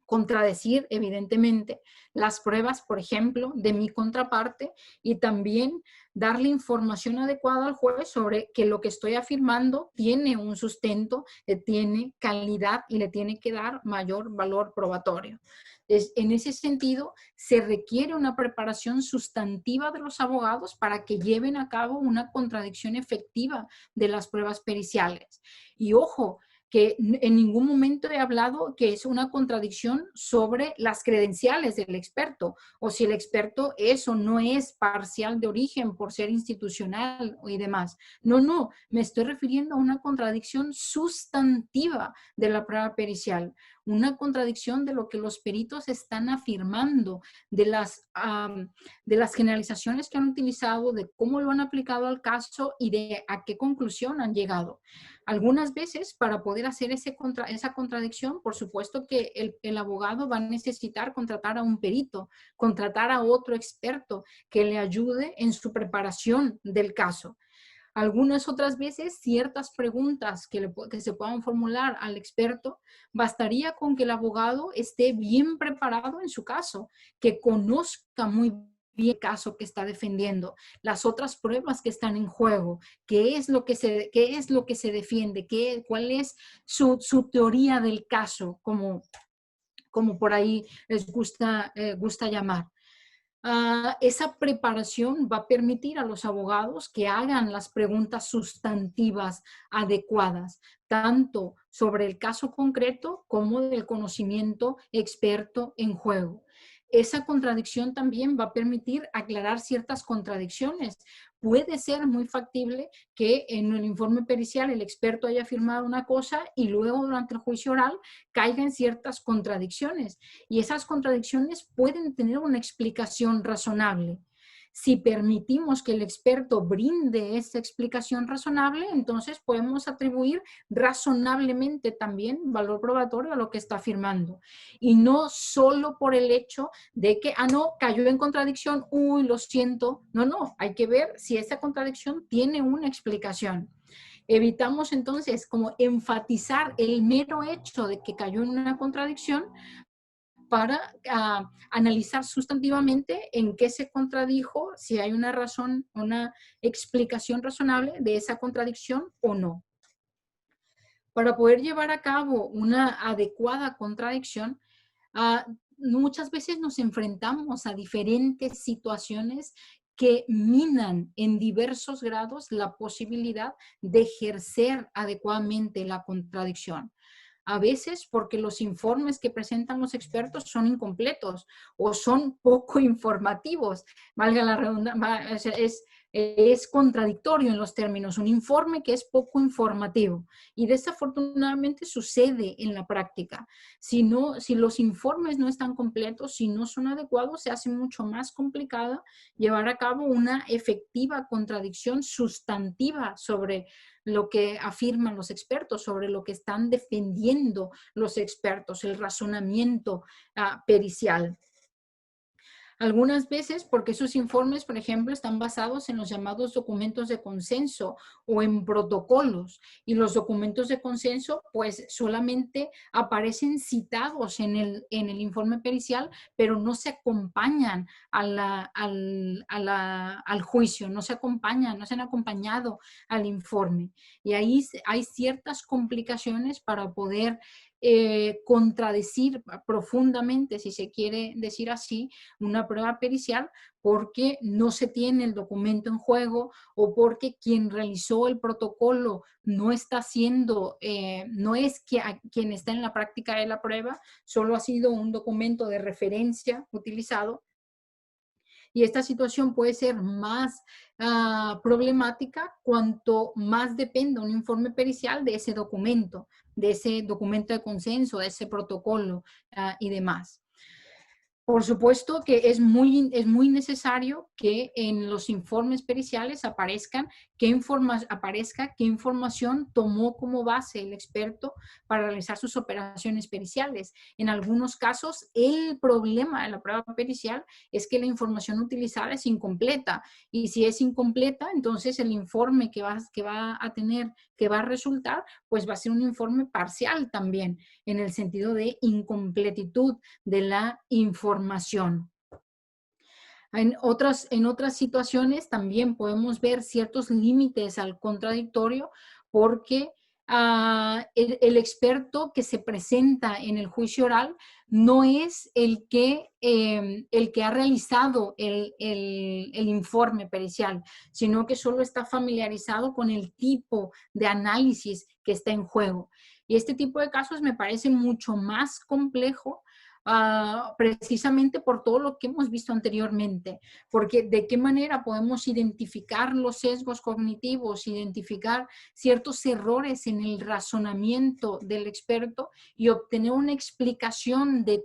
contradecir, evidentemente, las pruebas, por ejemplo, de mi contraparte, y también darle información adecuada al juez sobre que lo que estoy afirmando tiene un sustento, tiene calidad y le tiene que dar mayor valor probatorio. En ese sentido, se requiere una preparación sustantiva de los abogados para que lleven a cabo una contradicción efectiva de las pruebas periciales. Y ojo, que en ningún momento he hablado que es una contradicción sobre las credenciales del experto, o si el experto es o no es parcial de origen por ser institucional y demás. No, me estoy refiriendo a una contradicción sustantiva de la prueba pericial, una contradicción de lo que los peritos están afirmando, de las generalizaciones que han utilizado, de cómo lo han aplicado al caso y de a qué conclusión han llegado. Algunas veces, para poder hacer esa contradicción, por supuesto que el abogado va a necesitar contratar a un perito, contratar a otro experto que le ayude en su preparación del caso. Algunas otras veces, ciertas preguntas que se puedan formular al experto, bastaría con que el abogado esté bien preparado en su caso, que conozca muy bien el caso que está defendiendo, las otras pruebas que están en juego, qué es lo que se defiende, cuál es su teoría del caso, como por ahí les gusta llamar. Esa preparación va a permitir a los abogados que hagan las preguntas sustantivas adecuadas, tanto sobre el caso concreto como del conocimiento experto en juego. Esa contradicción también va a permitir aclarar ciertas contradicciones. Puede ser muy factible que en el informe pericial el experto haya afirmado una cosa y luego durante el juicio oral caiga en ciertas contradicciones. Y esas contradicciones pueden tener una explicación razonable. Si permitimos que el experto brinde esa explicación razonable, entonces podemos atribuir razonablemente también valor probatorio a lo que está afirmando. Y no solo por el hecho de que, no, cayó en contradicción, uy, lo siento. No, hay que ver si esa contradicción tiene una explicación. Evitamos entonces como enfatizar el mero hecho de que cayó en una contradicción para analizar sustantivamente en qué se contradijo, si hay una razón, una explicación razonable de esa contradicción o no. Para poder llevar a cabo una adecuada contradicción, muchas veces nos enfrentamos a diferentes situaciones que minan en diversos grados la posibilidad de ejercer adecuadamente la contradicción. A veces porque los informes que presentan los expertos son incompletos o son poco informativos. Valga la redundancia, es contradictorio en los términos, un informe que es poco informativo. Y desafortunadamente sucede en la práctica. Si los informes no están completos, si no son adecuados, se hace mucho más complicado llevar a cabo una efectiva contradicción sustantiva sobre lo que afirman los expertos, sobre lo que están defendiendo los expertos, el razonamiento pericial. Algunas veces porque esos informes, por ejemplo, están basados en los llamados documentos de consenso o en protocolos. Y los documentos de consenso, pues solamente aparecen citados en el informe pericial, pero no se acompañan al juicio, no se han acompañado al informe. Y ahí hay ciertas complicaciones para poder contradecir profundamente, si se quiere decir así, una prueba pericial porque no se tiene el documento en juego o porque quien realizó el protocolo no está haciendo, no es quien está en la práctica de la prueba, solo ha sido un documento de referencia utilizado. Y esta situación puede ser más problemática cuanto más dependa un informe pericial de ese documento de consenso, de ese protocolo y demás. Por supuesto que es muy necesario que en los informes periciales aparezca qué información tomó como base el experto para realizar sus operaciones periciales. En algunos casos, el problema de la prueba pericial es que la información utilizada es incompleta. Y si es incompleta, entonces el informe que va a resultar, pues va a ser un informe parcial también, en el sentido de incompletitud de la información. En otras situaciones también podemos ver ciertos límites al contradictorio porque el experto que se presenta en el juicio oral no es el que ha realizado el informe pericial, sino que solo está familiarizado con el tipo de análisis que está en juego. Y este tipo de casos me parece mucho más complejo precisamente por todo lo que hemos visto anteriormente, porque de qué manera podemos identificar los sesgos cognitivos, identificar ciertos errores en el razonamiento del experto y obtener una explicación de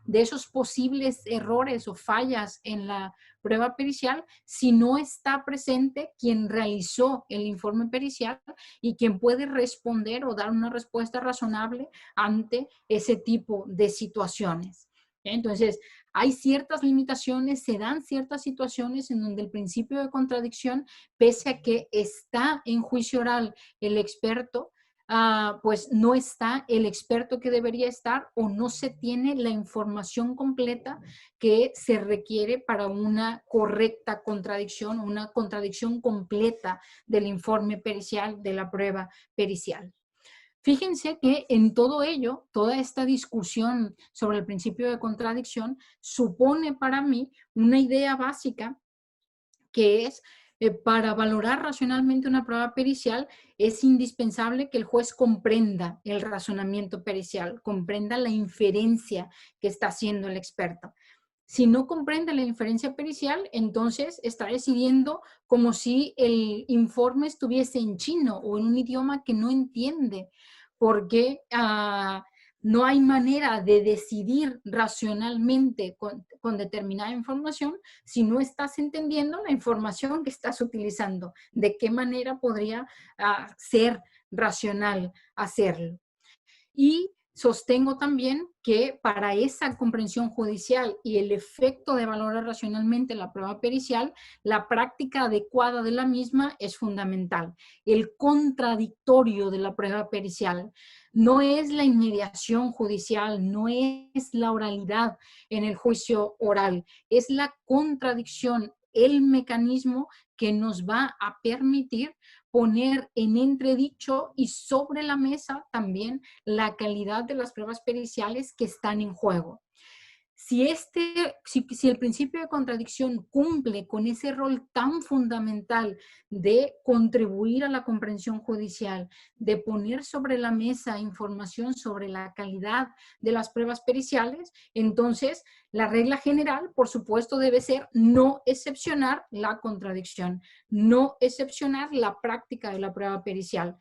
esos posibles errores o fallas en la prueba pericial si no está presente quien realizó el informe pericial y quien puede responder o dar una respuesta razonable ante ese tipo de situaciones. Entonces, hay ciertas limitaciones, se dan ciertas situaciones en donde el principio de contradicción, pese a que está en juicio oral el experto, pues no está el experto que debería estar o no se tiene la información completa que se requiere para una correcta contradicción, una contradicción completa del informe pericial, de la prueba pericial. Fíjense que en todo ello, toda esta discusión sobre el principio de contradicción supone para mí una idea básica que es para valorar racionalmente una prueba pericial es indispensable que el juez comprenda el razonamiento pericial, comprenda la inferencia que está haciendo el experto. Si no comprende la inferencia pericial, entonces está decidiendo como si el informe estuviese en chino o en un idioma que no entiende, porque no hay manera de decidir racionalmente con determinada información si no estás entendiendo la información que estás utilizando. ¿De qué manera podría ser racional hacerlo? Y sostengo también que para esa comprensión judicial y el efecto de valorar racionalmente la prueba pericial, la práctica adecuada de la misma es fundamental. El contradictorio de la prueba pericial no es la inmediación judicial, no es la oralidad en el juicio oral, es la contradicción, el mecanismo que nos va a permitir poner en entredicho y sobre la mesa también la calidad de las pruebas periciales que están en juego. Si el principio de contradicción cumple con ese rol tan fundamental de contribuir a la comprensión judicial, de poner sobre la mesa información sobre la calidad de las pruebas periciales, entonces la regla general, por supuesto, debe ser no excepcionar la contradicción, no excepcionar la práctica de la prueba pericial.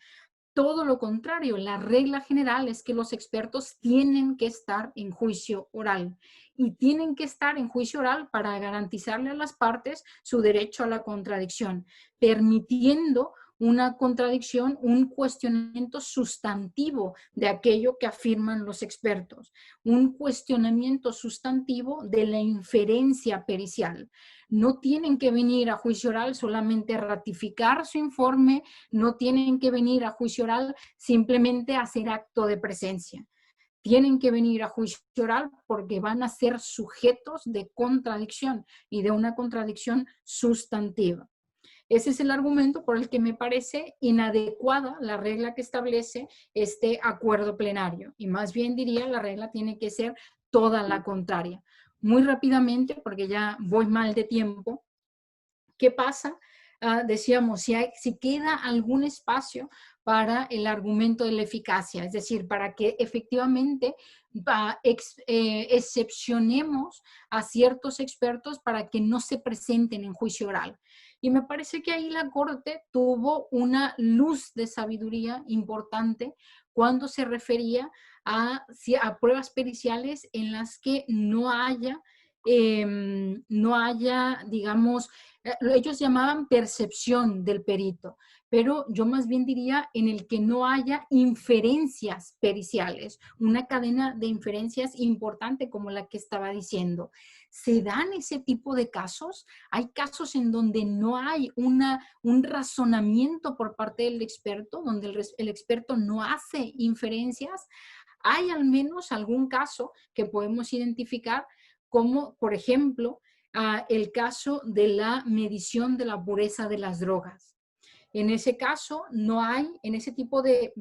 Todo lo contrario, la regla general es que los expertos tienen que estar en juicio oral y tienen que estar en juicio oral para garantizarle a las partes su derecho a la contradicción, permitiendo una contradicción, un cuestionamiento sustantivo de aquello que afirman los expertos, un cuestionamiento sustantivo de la inferencia pericial. No tienen que venir a juicio oral solamente a ratificar su informe, no tienen que venir a juicio oral simplemente a hacer acto de presencia. Tienen que venir a juicio oral porque van a ser sujetos de contradicción y de una contradicción sustantiva. Ese es el argumento por el que me parece inadecuada la regla que establece este acuerdo plenario. Y más bien diría, la regla tiene que ser toda la contraria. Muy rápidamente, porque ya voy mal de tiempo, ¿qué pasa? Decíamos, si queda algún espacio para el argumento de la eficacia, es decir, para que efectivamente excepcionemos a ciertos expertos para que no se presenten en juicio oral. Y me parece que ahí la Corte tuvo una luz de sabiduría importante cuando se refería a pruebas periciales en las que no haya, digamos, ellos llamaban percepción del perito, pero yo más bien diría en el que no haya inferencias periciales, una cadena de inferencias importante como la que estaba diciendo. ¿Se dan ese tipo de casos? Hay casos en donde no hay un razonamiento por parte del experto, donde el experto no hace inferencias. Hay al menos algún caso que podemos identificar como, por ejemplo, el caso de la medición de la pureza de las drogas. En ese caso, no hay, en ese tipo de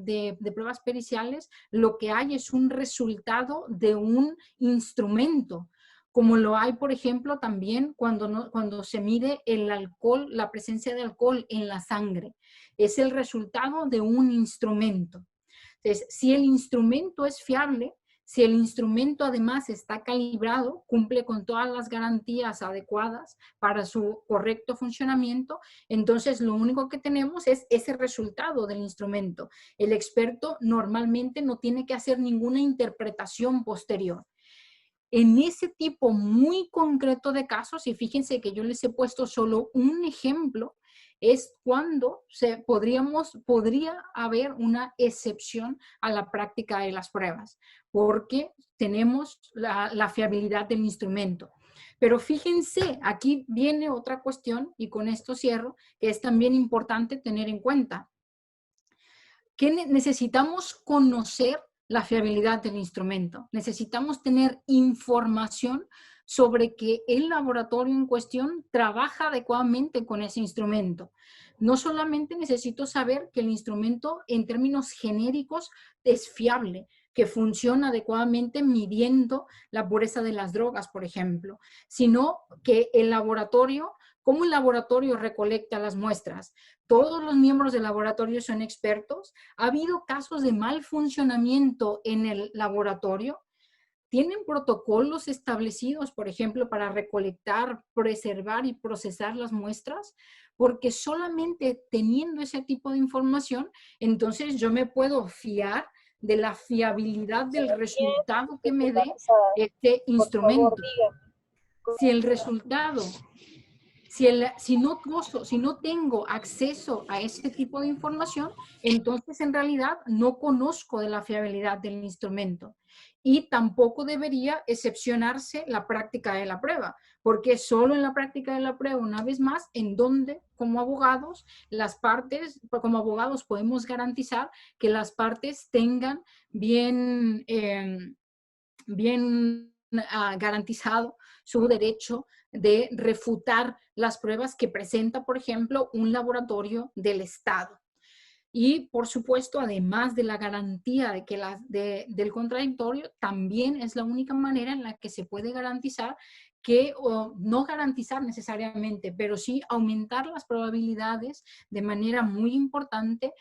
pruebas periciales, lo que hay es un resultado de un instrumento, como lo hay, por ejemplo, también cuando se mide el alcohol, la presencia de alcohol en la sangre. Es el resultado de un instrumento. Entonces, si el instrumento es fiable, Si el instrumento además está calibrado, cumple con todas las garantías adecuadas para su correcto funcionamiento, entonces lo único que tenemos es ese resultado del instrumento. El experto normalmente no tiene que hacer ninguna interpretación posterior. En ese tipo muy concreto de casos, y fíjense que yo les he puesto solo un ejemplo, es cuando podría haber una excepción a la práctica de las pruebas, porque tenemos la fiabilidad del instrumento. Pero fíjense, aquí viene otra cuestión, y con esto cierro, que es también importante tener en cuenta. ¿Qué necesitamos conocer? La fiabilidad del instrumento. Necesitamos tener información sobre que el laboratorio en cuestión trabaja adecuadamente con ese instrumento. No solamente necesito saber que el instrumento en términos genéricos es fiable, que funciona adecuadamente midiendo la pureza de las drogas, por ejemplo, sino que el laboratorio, ¿cómo el laboratorio recolecta las muestras? Todos los miembros del laboratorio son expertos. ¿Ha habido casos de mal funcionamiento en el laboratorio? ¿Tienen protocolos establecidos, por ejemplo, para recolectar, preservar y procesar las muestras? Porque solamente teniendo ese tipo de información, entonces yo me puedo fiar de la fiabilidad del resultado que me dé este instrumento. Si el resultado si no tengo acceso a ese tipo de información, entonces en realidad no conozco de la fiabilidad del instrumento. Y tampoco debería excepcionarse la práctica de la prueba, porque solo en la práctica de la prueba, una vez más, en donde como abogados, como abogados podemos garantizar que las partes tengan bien garantizado su derecho de refutar las pruebas que presenta, por ejemplo, un laboratorio del Estado. Y, por supuesto, además de la garantía de que del contradictorio, también es la única manera en la que se puede garantizar que, o no garantizar necesariamente, pero sí aumentar las probabilidades de manera muy importante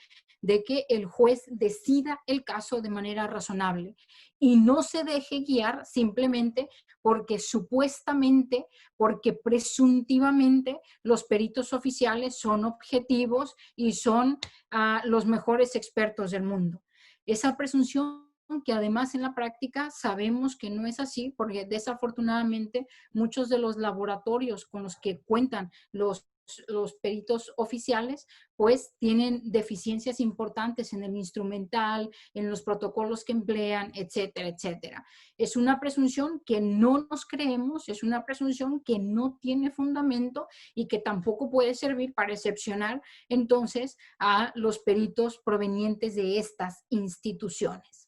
de que el juez decida el caso de manera razonable y no se deje guiar simplemente porque supuestamente, porque presuntivamente los peritos oficiales son objetivos y son los mejores expertos del mundo. Esa presunción que además en la práctica sabemos que no es así, porque desafortunadamente muchos de los laboratorios con los que cuentan los peritos oficiales, pues tienen deficiencias importantes en el instrumental, en los protocolos que emplean, etcétera, etcétera. Es una presunción que no nos creemos, es una presunción que no tiene fundamento y que tampoco puede servir para excepcionar entonces a los peritos provenientes de estas instituciones.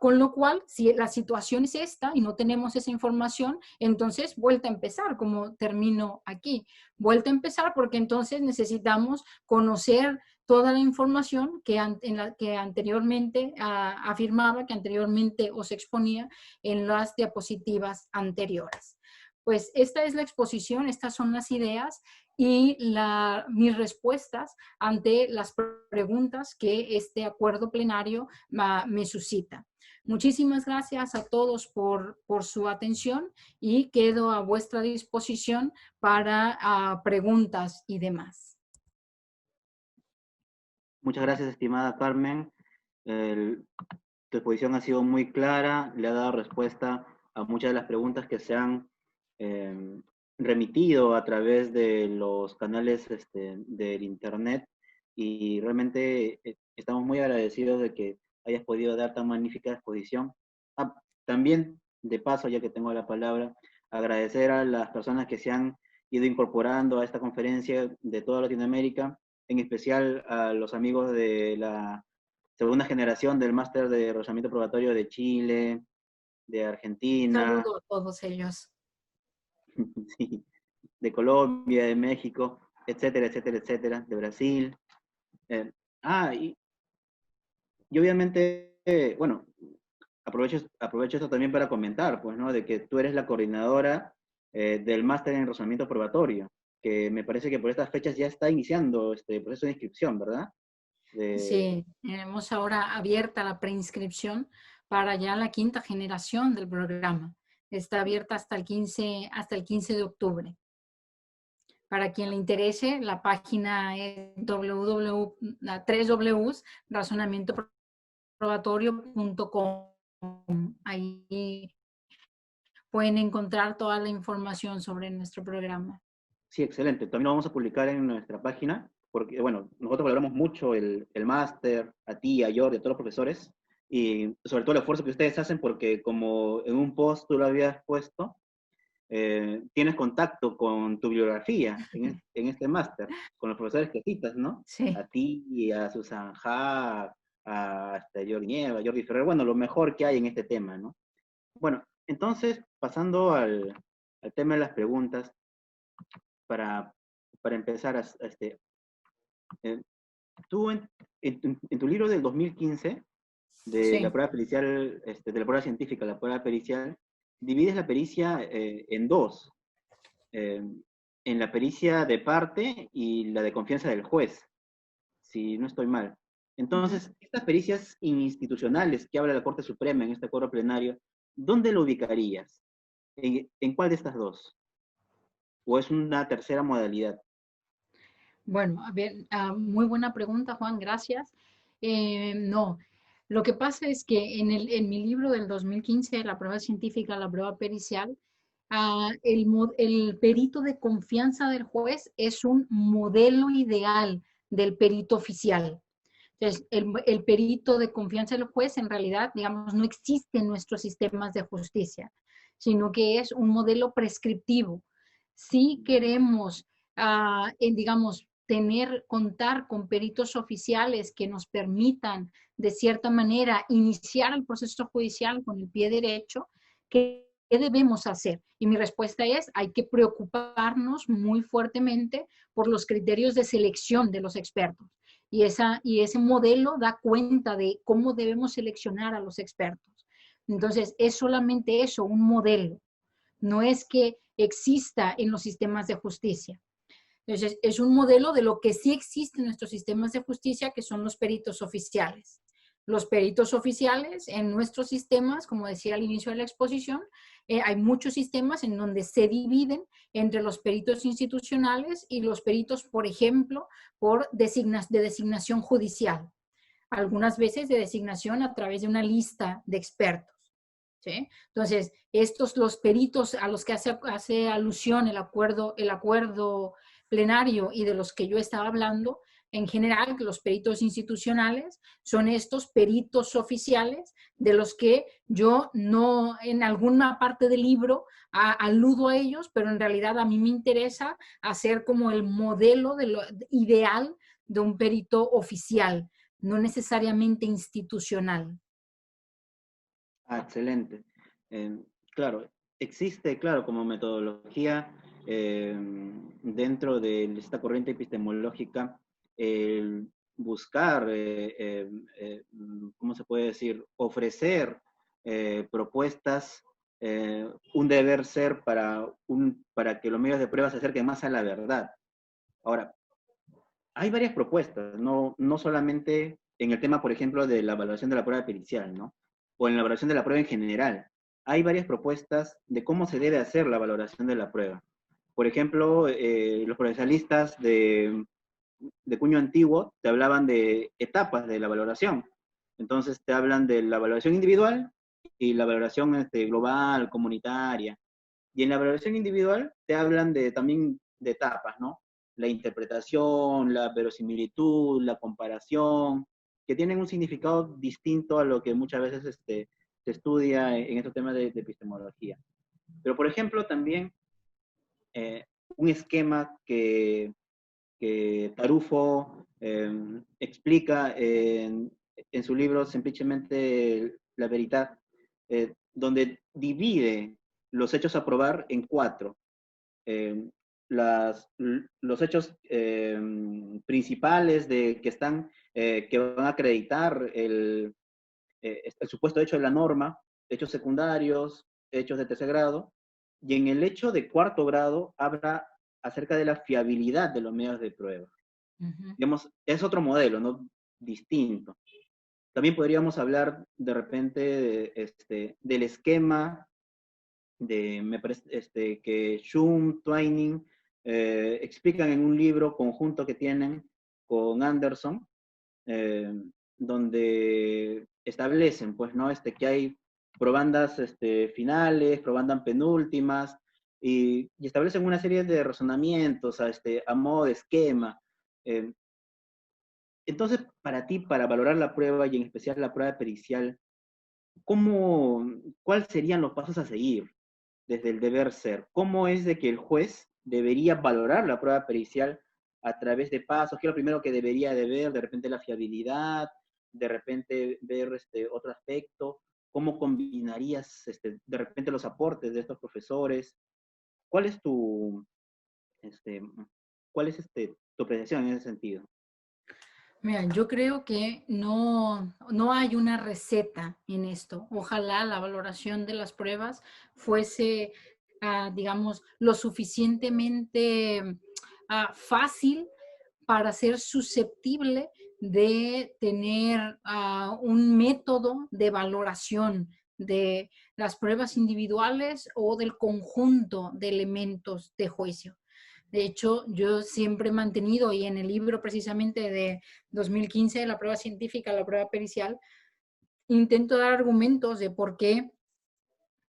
Con lo cual, si la situación es esta y no tenemos esa información, entonces vuelta a empezar, como termino aquí. Vuelta a empezar porque entonces necesitamos conocer toda la información en la que anteriormente afirmaba, que anteriormente os exponía en las diapositivas anteriores. Pues esta es la exposición, estas son las ideas y mis respuestas ante las preguntas que este acuerdo plenario me suscita. Muchísimas gracias a todos por su atención y quedo a vuestra disposición para preguntas y demás. Muchas gracias, estimada Carmen. Tu exposición ha sido muy clara, le ha dado respuesta a muchas de las preguntas que se han remitido a través de los canales del Internet, y realmente estamos muy agradecidos de que hayas podido dar tan magnífica exposición. También, de paso, ya que tengo la palabra, agradecer a las personas que se han ido incorporando a esta conferencia de toda Latinoamérica, en especial a los amigos de la segunda generación del máster de rozamiento probatorio de Chile, de Argentina. Saludo a todos ellos. Sí, de Colombia, de México, etcétera, etcétera, etcétera, de Brasil. Y obviamente, bueno, aprovecho esto también para comentar, pues, ¿no? De que tú eres la coordinadora del máster en rozamiento probatorio, que me parece que por estas fechas ya está iniciando este proceso de inscripción, ¿verdad? Sí, tenemos ahora abierta la preinscripción para ya la quinta generación del programa. Está abierta hasta el 15 de octubre. Para quien le interese, la página es www.razonamientoprobatorio.com. Ahí pueden encontrar toda la información sobre nuestro programa. Sí, excelente. También lo vamos a publicar en nuestra página, porque, bueno, nosotros valoramos mucho el máster, a ti, a Jordi, a todos los profesores, y sobre todo el esfuerzo que ustedes hacen, porque como en un post tú lo habías puesto, tienes contacto con tu bibliografía en este máster, con los profesores que citas, ¿no? Sí. A ti, a Susan Haag, a Jordi Nieva, a Jordi Ferrer, bueno, lo mejor que hay en este tema, ¿no? Bueno, entonces, pasando al tema de las preguntas, para, para empezar, eh, tú en tu libro del 2015, de la Sí. prueba pericial, de la prueba científica, la prueba pericial, divides la pericia en dos, eh, en la pericia de parte y la de confianza del juez, si no estoy mal. Ujú. Entonces, estas pericias institucionales que habla la Corte Suprema en este acuerdo plenario, ¿dónde lo ubicarías? ¿En cuál de estas dos? ¿O es una tercera modalidad? Bueno, a ver, muy buena pregunta, Juan, gracias. No, lo que pasa es que en mi libro del 2015, la prueba científica, la prueba pericial, el perito de confianza del juez es un modelo ideal del perito oficial. Entonces, el perito de confianza del juez en realidad, digamos, no existe en nuestros sistemas de justicia, sino que es un modelo prescriptivo. Si queremos, digamos, contar con peritos oficiales que nos permitan, de cierta manera, iniciar el proceso judicial con el pie derecho, ¿qué debemos hacer? Y mi respuesta es, hay que preocuparnos muy fuertemente por los criterios de selección de los expertos. Y ese modelo da cuenta de cómo debemos seleccionar a los expertos. Entonces, es solamente eso, un modelo. No es que exista en los sistemas de justicia. Entonces, es un modelo de lo que sí existe en nuestros sistemas de justicia, que son los peritos oficiales. Los peritos oficiales en nuestros sistemas, como decía al inicio de la exposición, hay muchos sistemas en donde se dividen entre los peritos institucionales y los peritos, por ejemplo, de designación judicial. Algunas veces de designación a través de una lista de expertos. ¿Sí? Entonces, los peritos a los que hace alusión el acuerdo plenario y de los que yo estaba hablando, en general, los peritos institucionales son estos peritos oficiales de los que yo no, en alguna parte del libro, aludo a ellos, pero en realidad a mí me interesa hacer como el modelo ideal de un perito oficial, no necesariamente institucional. Ah, excelente. Eh, claro, existe, claro, como metodología eh, dentro de esta corriente epistemológica el buscar, ¿cómo se puede decir? Ofrecer propuestas, un deber ser para que los medios de prueba se acerquen más a la verdad. Ahora, hay varias propuestas, no solamente en el tema, por ejemplo, de la evaluación de la prueba pericial, ¿no? O en la evaluación de la prueba en general. Hay varias propuestas de cómo se debe hacer la valoración de la prueba. Por ejemplo, los procesalistas de cuño antiguo te hablaban de etapas de la valoración. Entonces te hablan de la valoración individual y la valoración global, comunitaria. Y en la valoración individual te hablan también de etapas, ¿no? La interpretación, la verosimilitud, la comparación, que tienen un significado distinto a lo que muchas veces se estudia en estos temas de epistemología. Pero, por ejemplo, también un esquema que Tarufo explica en su libro Semplicemente la Verità, donde divide los hechos a probar en cuatro. Eh, los hechos principales que van a acreditar el supuesto hecho de la norma, hechos secundarios, hechos de tercer grado, y en el hecho de cuarto grado habla acerca de la fiabilidad de los medios de prueba. Uh -huh. Digamos, es otro modelo, ¿no? Distinto. También podríamos hablar de repente del esquema me parece, que Schum, Twining, explican en un libro conjunto que tienen con Anderson, eh, donde establecen, pues, ¿no? Que hay probandas finales, probandas penúltimas, y establecen una serie de razonamientos a modo de esquema. Eh, entonces, para ti, para valorar la prueba y en especial la prueba pericial, ¿cuáles serían los pasos a seguir desde el deber ser? ¿Cómo es de que el juez debería valorar la prueba pericial a través de pasos? ¿Qué es lo primero que debería de ver? De repente la fiabilidad, de repente ver otro aspecto. ¿Cómo combinarías de repente los aportes de estos profesores? ¿Cuál es este, cuál es tu apreciación en ese sentido? Mira, yo creo que no hay una receta en esto. Ojalá la valoración de las pruebas fuese, digamos, lo suficientemente fácil para ser susceptible de tener un método de valoración de las pruebas individuales o del conjunto de elementos de juicio. De hecho, yo siempre he mantenido, y en el libro precisamente de 2015, la prueba científica, la prueba pericial, intento dar argumentos de por qué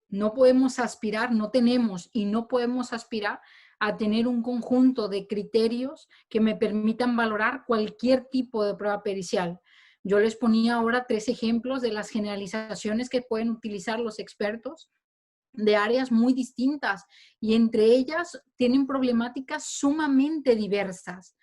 no podemos aspirar, no tenemos y no podemos aspirar a tener un conjunto de criterios que me permitan valorar cualquier tipo de prueba pericial. Yo les ponía ahora 3 ejemplos de las generalizaciones que pueden utilizar los expertos de áreas muy distintas y entre ellas tienen problemáticas sumamente diversas.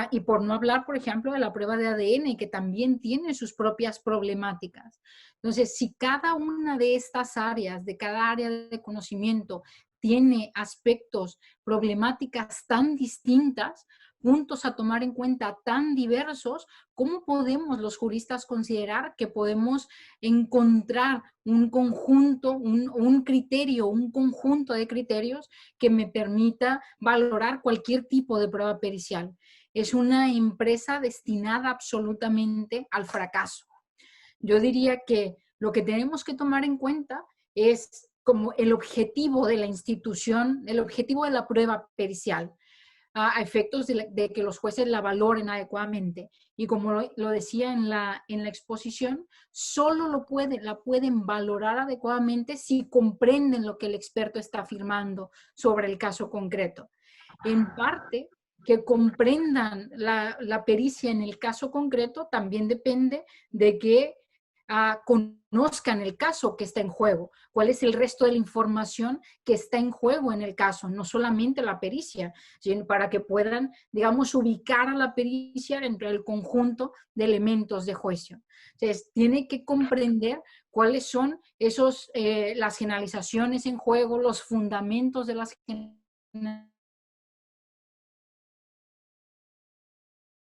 Y por no hablar, por ejemplo, de la prueba de ADN, que también tiene sus propias problemáticas. Entonces, si cada una de estas áreas, de cada área de conocimiento, tiene aspectos, problemáticas tan distintas, puntos a tomar en cuenta tan diversos, ¿cómo podemos los juristas considerar que podemos encontrar un conjunto, un criterio, un conjunto de criterios que me permita valorar cualquier tipo de prueba pericial? Es una empresa destinada absolutamente al fracaso. Yo diría que lo que tenemos que tomar en cuenta es como el objetivo de la institución, el objetivo de la prueba pericial, a efectos de que los jueces la valoren adecuadamente. Y como lo decía en la exposición, solo la pueden valorar adecuadamente si comprenden lo que el experto está afirmando sobre el caso concreto. En parte, que comprendan la pericia en el caso concreto también depende de que conozcan el caso que está en juego, cuál es el resto de la información que está en juego en el caso, no solamente la pericia, sino para que puedan, digamos, ubicar a la pericia dentro del conjunto de elementos de juicio. Entonces, tiene que comprender cuáles son las generalizaciones en juego, los fundamentos de las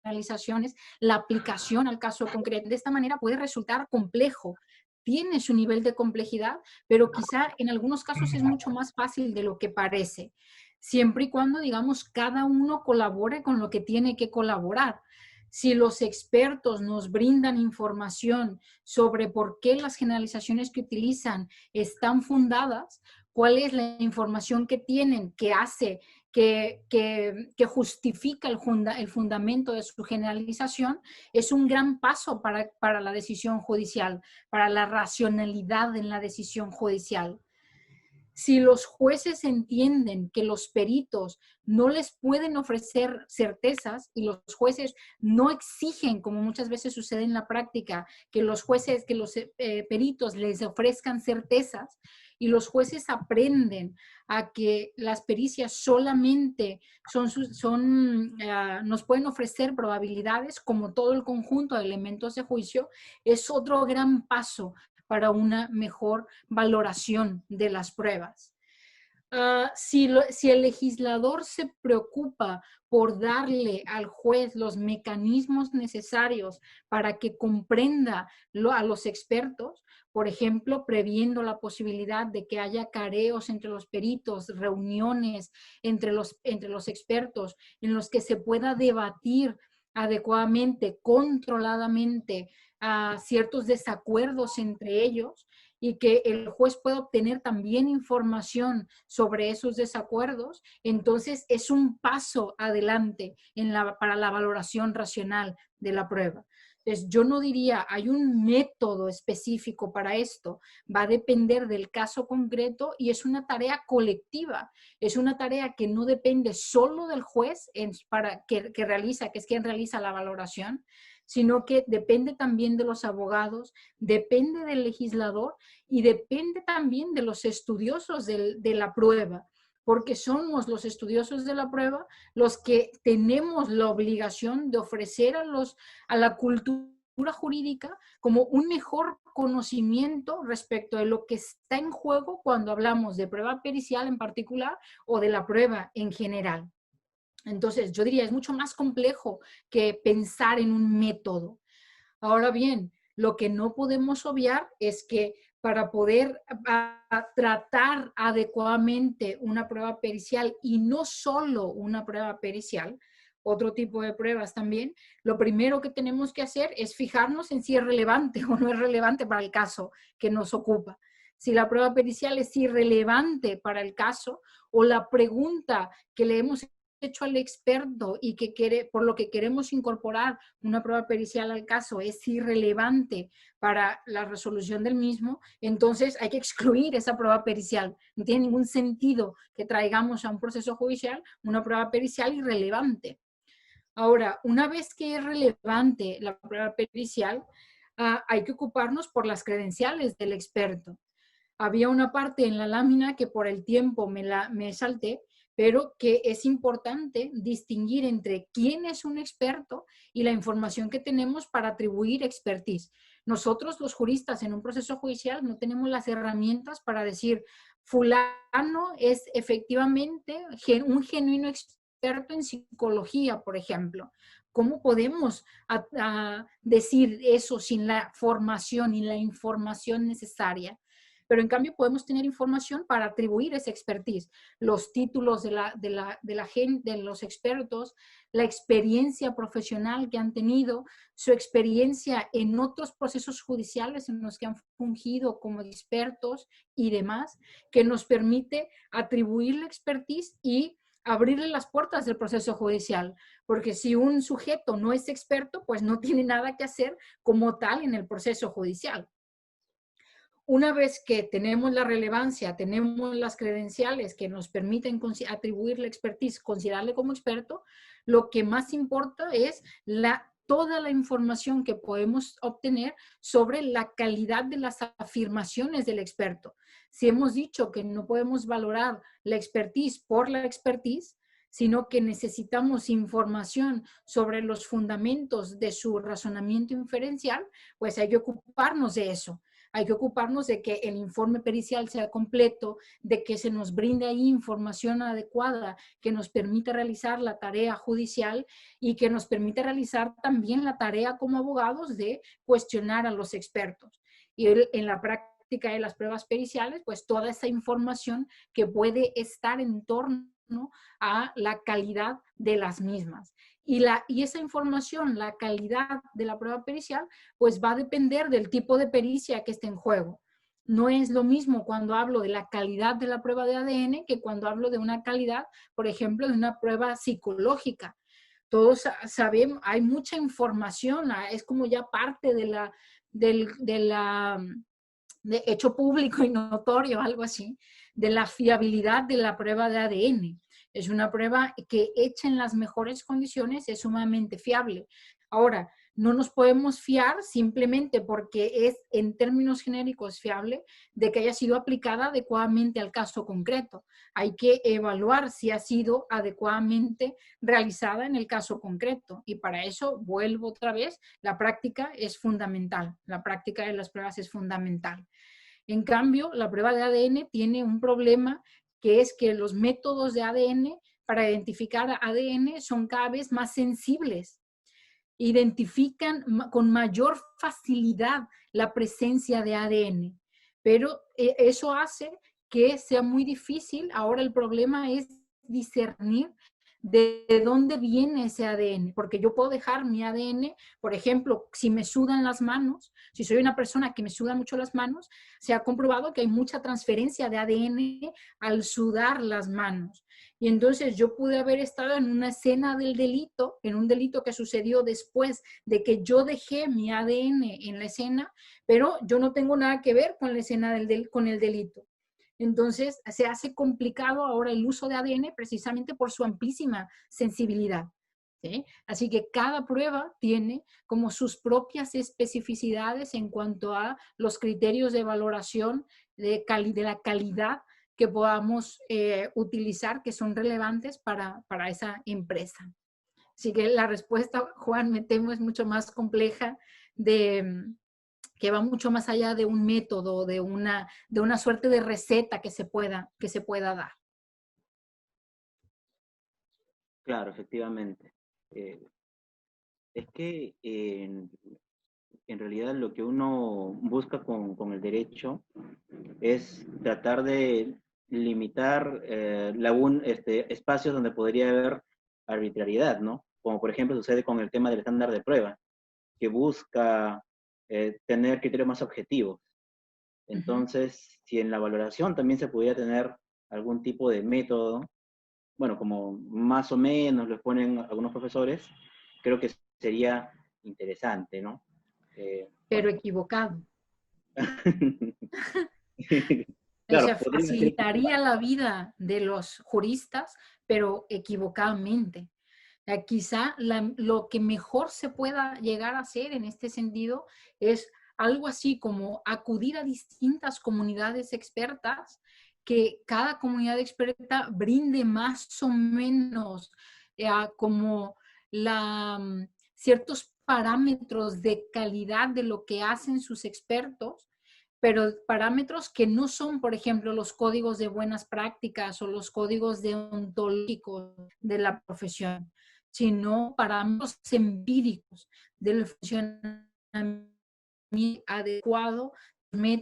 generalizaciones, la aplicación al caso concreto. De esta manera puede resultar complejo, tiene su nivel de complejidad, pero quizá en algunos casos es mucho más fácil de lo que parece, siempre y cuando, digamos, cada uno colabore con lo que tiene que colaborar. Si los expertos nos brindan información sobre por qué las generalizaciones que utilizan están fundadas, cuál es la información que tienen que hace que justifica el fundamento de su generalización, es un gran paso para la decisión judicial, para la racionalidad en la decisión judicial. Si los jueces entienden que los peritos no les pueden ofrecer certezas y los jueces no exigen, como muchas veces sucede en la práctica, que los peritos les ofrezcan certezas, y los jueces aprenden a que las pericias solamente nos pueden ofrecer probabilidades como todo el conjunto de elementos de juicio, es otro gran paso para una mejor valoración de las pruebas. Si el legislador se preocupa por darle al juez los mecanismos necesarios para que comprenda a los expertos, por ejemplo, previendo la posibilidad de que haya careos entre los peritos, reuniones entre los expertos en los que se pueda debatir adecuadamente, controladamente, a ciertos desacuerdos entre ellos y que el juez pueda obtener también información sobre esos desacuerdos, entonces es un paso adelante para la valoración racional de la prueba. Entonces, yo no diría, hay un método específico para esto, va a depender del caso concreto y es una tarea colectiva, es una tarea que no depende solo del juez que realiza, que es quien realiza la valoración, sino que depende también de los abogados, depende del legislador y depende también de los estudiosos de la prueba, porque somos los estudiosos de la prueba los que tenemos la obligación de ofrecer a la cultura jurídica como un mejor conocimiento respecto de lo que está en juego cuando hablamos de prueba pericial en particular o de la prueba en general. Entonces, yo diría, es mucho más complejo que pensar en un método. Ahora bien, lo que no podemos obviar es que para poder tratar adecuadamente una prueba pericial y no solo una prueba pericial, otro tipo de pruebas también, lo primero que tenemos que hacer es fijarnos en si es relevante o no es relevante para el caso que nos ocupa. Si la prueba pericial es irrelevante para el caso o la pregunta que le hemos hecho al experto y por lo que queremos incorporar una prueba pericial al caso es irrelevante para la resolución del mismo, entonces hay que excluir esa prueba pericial. No tiene ningún sentido que traigamos a un proceso judicial una prueba pericial irrelevante. Ahora, una vez que es relevante la prueba pericial, hay que ocuparnos por las credenciales del experto. Había una parte en la lámina que por el tiempo me salté, pero que es importante distinguir entre quién es un experto y la información que tenemos para atribuir expertise. Nosotros, los juristas, en un proceso judicial no tenemos las herramientas para decir, fulano es efectivamente un genuino experto en psicología, por ejemplo. ¿Cómo podemos decir eso sin la formación y la información necesaria? Pero en cambio podemos tener información para atribuir esa expertise, los títulos de la gente, de los expertos, la experiencia profesional que han tenido, su experiencia en otros procesos judiciales en los que han fungido como expertos y demás, que nos permite atribuir la expertise y abrirle las puertas del proceso judicial, porque si un sujeto no es experto, pues no tiene nada que hacer como tal en el proceso judicial. Una vez que tenemos la relevancia, tenemos las credenciales que nos permiten atribuir la expertise, considerarle como experto, lo que más importa es toda la información que podemos obtener sobre la calidad de las afirmaciones del experto. Si hemos dicho que no podemos valorar la expertise por la expertise, sino que necesitamos información sobre los fundamentos de su razonamiento inferencial, pues hay que ocuparnos de eso. Hay que ocuparnos de que el informe pericial sea completo, de que se nos brinde ahí información adecuada que nos permita realizar la tarea judicial y que nos permita realizar también la tarea como abogados de cuestionar a los expertos. Y en la práctica de las pruebas periciales, pues toda esa información que puede estar en torno a la calidad de las mismas. Y esa información, la calidad de la prueba pericial, pues va a depender del tipo de pericia que esté en juego. No es lo mismo cuando hablo de la calidad de la prueba de ADN que cuando hablo de una calidad, por ejemplo, de una prueba psicológica. Todos sabemos, hay mucha información, es como ya parte de hecho público y notorio, algo así, de la fiabilidad de la prueba de ADN. Es una prueba que hecha en las mejores condiciones es sumamente fiable. Ahora, no nos podemos fiar simplemente porque es en términos genéricos fiable de que haya sido aplicada adecuadamente al caso concreto. Hay que evaluar si ha sido adecuadamente realizada en el caso concreto y para eso vuelvo otra vez, la práctica es fundamental. La práctica de las pruebas es fundamental. En cambio, la prueba de ADN tiene un problema que es que los métodos de ADN para identificar ADN son cada vez más sensibles. Identifican con mayor facilidad la presencia de ADN, pero eso hace que sea muy difícil. Ahora el problema es discernir de dónde viene ese ADN, porque yo puedo dejar mi ADN, por ejemplo, si me sudan las manos, si soy una persona que me suda mucho las manos, se ha comprobado que hay mucha transferencia de ADN al sudar las manos. Y entonces yo pude haber estado en una escena del delito, en un delito que sucedió después de que yo dejé mi ADN en la escena, pero yo no tengo nada que ver con la escena con el delito. Entonces, se hace complicado ahora el uso de ADN precisamente por su amplísima sensibilidad. ¿Sí? Así que cada prueba tiene como sus propias especificidades en cuanto a los criterios de valoración de la calidad que podamos utilizar, que son relevantes para esa empresa. Así que la respuesta, Juan, me temo, es mucho más compleja, que va mucho más allá de un método, de una suerte de receta que se pueda dar. Claro, efectivamente. Es que en realidad lo que uno busca con el derecho es tratar de limitar espacios donde podría haber arbitrariedad, ¿no? Como por ejemplo sucede con el tema del estándar de prueba, que busca tener criterios más objetivos. Entonces, si en la valoración también se pudiera tener algún tipo de método, bueno, como más o menos lo ponen algunos profesores, creo que sería interesante, ¿no? Pero Bueno. equivocado. O Claro, sea, podría ser facilitaría equivocado. la vida de los juristas, pero equivocadamente. Quizá lo que mejor se pueda llegar a hacer en este sentido es algo así como acudir a distintas comunidades expertas, que cada comunidad experta brinde más o menos como ciertos parámetros de calidad de lo que hacen sus expertos, pero parámetros que no son, por ejemplo, los códigos de buenas prácticas o los códigos deontológicos de la profesión, sino parámetros empíricos del funcionamiento adecuado,